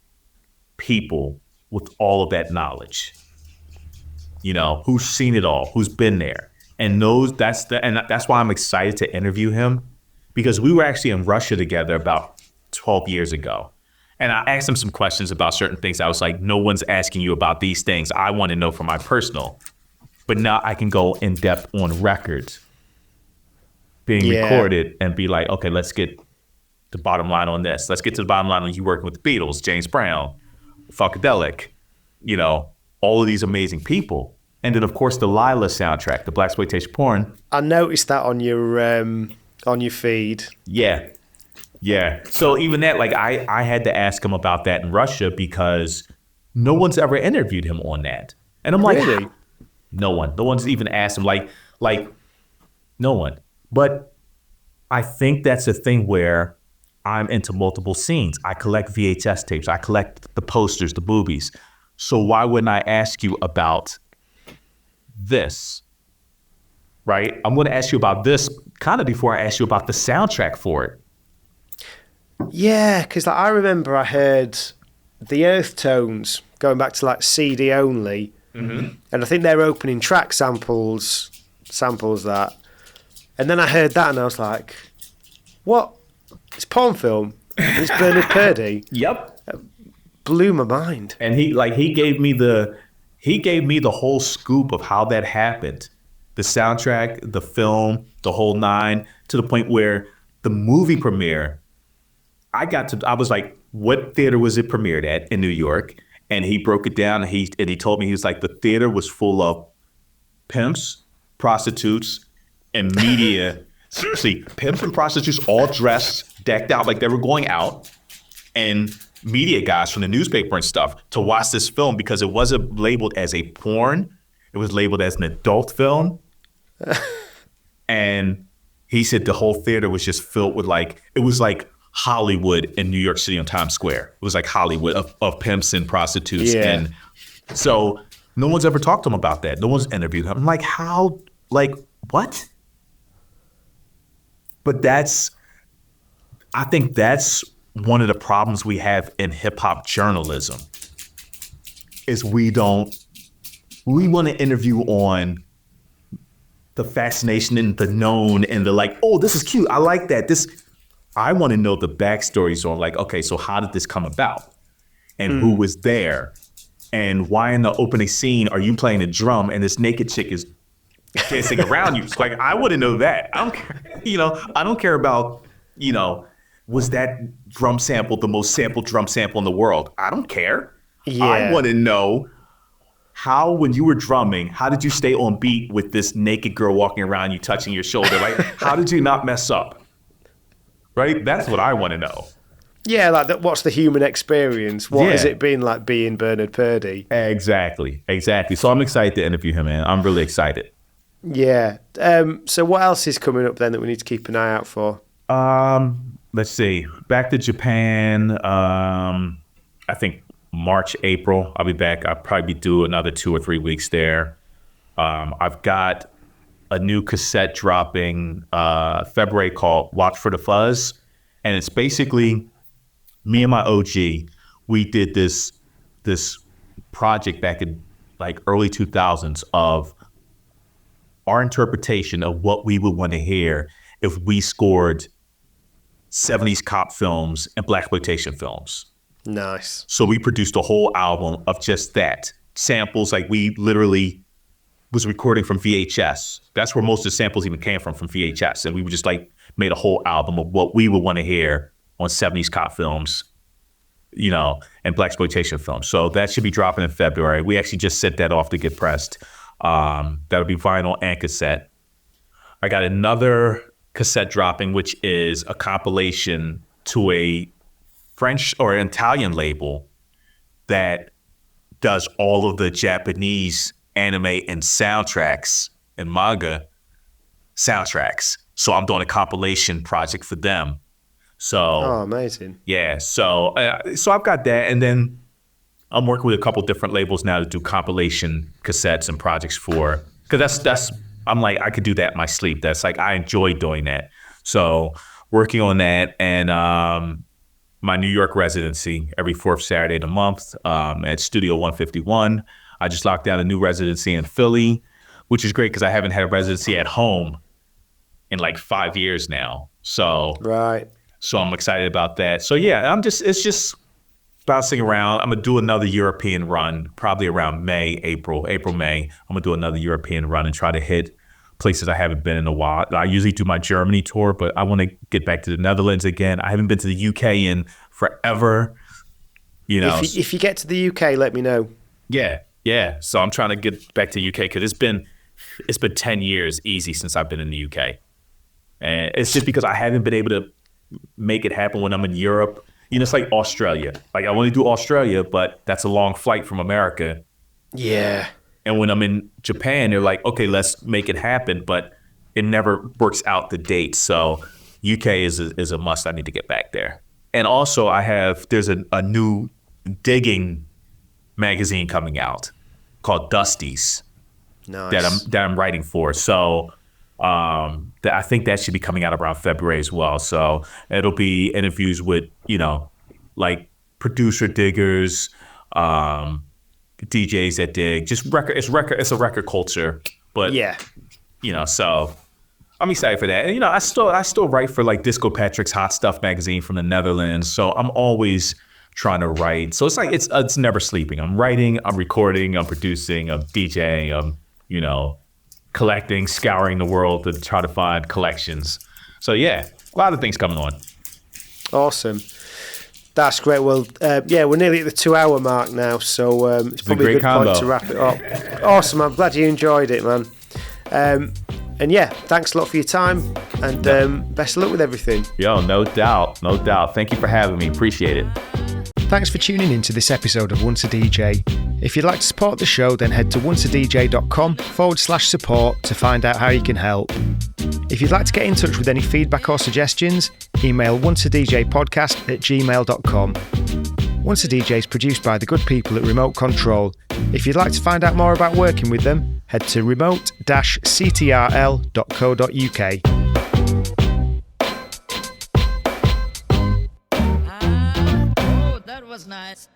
people with all of that knowledge. You know, who's seen it all, who's been there, and knows that's why I'm excited to interview him, because we were actually in Russia together about 12 years ago. And I asked him some questions about certain things. I was like, no one's asking you about these things. I want to know for my personal. But now I can go in depth on records being recorded and be like, okay, let's get the bottom line on this. Let's get to the bottom line on you working with the Beatles, James Brown, Funkadelic, you know, all of these amazing people. And then, of course, the Lila soundtrack, the blaxploitation porn. I noticed that on your feed. Yeah. Yeah. So even that, like, I had to ask him about that in Russia because no one's ever interviewed him on that. And I'm like, really? No one. No one's even asked him, like no one. But I think that's a thing where I'm into multiple scenes. I collect VHS tapes. I collect the posters, the boobies. So why wouldn't I ask you about this? Right? I'm going to ask you about this kind of before I ask you about the soundtrack for it. Yeah, because I remember I heard the Earth Tones going back to like CD only, and I think their opening track samples that, and then I heard that and I was like, "What? It's porn film? And it's Bernard Purdie?" Yep, blew my mind. And he gave me the whole scoop of how that happened, the soundtrack, the film, the whole nine, to the point where the movie premiere. I was like, what theater was it premiered at in New York? And he broke it down and he told me, he was like, the theater was full of pimps, prostitutes, and media. Seriously, pimps and prostitutes all dressed, decked out like they were going out, and media guys from the newspaper and stuff to watch this film because it wasn't labeled as a porn. It was labeled as an adult film. And he said the whole theater was just filled with it was like Hollywood in New York City on Times Square. It was like Hollywood of pimps and prostitutes. Yeah. And so no one's ever talked to him about that. No one's interviewed him. I'm like, how, what? But I think that's one of the problems we have in hip hop journalism is we want to interview on the fascination and the known and the oh, this is cute. I like that. I want to know the backstories on okay, so how did this come about? And who was there? And why in the opening scene are you playing a drum and this naked chick is dancing around you? It's I want to know that. I don't care. I don't care about, was that drum sample the most sampled drum sample in the world? I don't care. Yeah. I want to know how, when you were drumming, how did you stay on beat with this naked girl walking around you, touching your shoulder? How did you not mess up? Right? That's what I want to know. Yeah, what's the human experience? What has it been like being Bernard Purdie? Exactly. So I'm excited to interview him, man. I'm really excited. Yeah. So what else is coming up then that we need to keep an eye out for? Let's see. Back to Japan. I think March, April. I'll be back. I'll probably do another 2 or 3 weeks there. I've got a new cassette dropping February called Watch for the Fuzz. And it's basically me and my OG, we did this project back in like early 2000s of our interpretation of what we would want to hear if we scored 70s cop films and blaxploitation films. Nice. So we produced a whole album of just that. Samples, like we literally was recording from VHS. That's where most of the samples even came from VHS. And we just like made a whole album of what we would want to hear on 70s cop films, you know, and blaxploitation films. So that should be dropping in February. We actually just sent that off to get pressed. That'll be vinyl and cassette. I got another cassette dropping, which is a compilation to a French or Italian label that does all of the Japanese anime and soundtracks and manga soundtracks. So I'm doing a compilation project for them. So amazing. Yeah, so I've got that, and then I'm working with a couple different labels now to do compilation cassettes and projects for, because that's I'm like, I could do that in my sleep. That's like, I enjoy doing that. So working on that, and my New York residency every fourth Saturday of the month at Studio 151. I just locked down a new residency in Philly, which is great because I haven't had a residency at home in like 5 years now. So right. So I'm excited about that. So yeah, it's just bouncing around. I'm gonna do another European run, probably around April, May. I'm gonna do another European run and try to hit places I haven't been in a while. I usually do my Germany tour, but I want to get back to the Netherlands again. I haven't been to the UK in forever. You know, if you get to the UK, let me know. Yeah. So I'm trying to get back to the UK because it's been 10 years easy since I've been in the UK, and it's just because I haven't been able to make it happen when I'm in Europe. You know, it's like Australia. Like I want to do Australia, but that's a long flight from America. Yeah. And when I'm in Japan, they're like, okay, let's make it happen, but it never works out the date. So UK is a must. I need to get back there. And also there's a new digging magazine coming out called Dusty's. Nice. that I'm writing for. So I think that should be coming out around February as well. So it'll be interviews with, you know, like producer diggers, DJs that dig, just it's a record culture. But yeah, you know, so I'm excited for that. And you know, I still write for like Disco Patrick's Hot Stuff magazine from the Netherlands. So I'm always trying to write. So it's like it's never sleeping. I'm writing, I'm recording, I'm producing, I'm DJing, I'm, you know, collecting, scouring the world to try to find collections. So yeah, a lot of things coming on. Awesome. That's great. Well, we're nearly at the 2 hour mark now, so it's probably a good point to wrap it up. Awesome. I'm glad you enjoyed it, man. And yeah, thanks a lot for your time, and best of luck with everything. Yo, no doubt. Thank you for having me. Appreciate it. Thanks for tuning in to this episode of Once a DJ. If you'd like to support the show, then head to onceadj.com/support to find out how you can help. If you'd like to get in touch with any feedback or suggestions, email onceadjpodcast@gmail.com. Once a DJ is produced by the good people at Remote Control. If you'd like to find out more about working with them, head to remote-ctrl.co.uk. That was nice.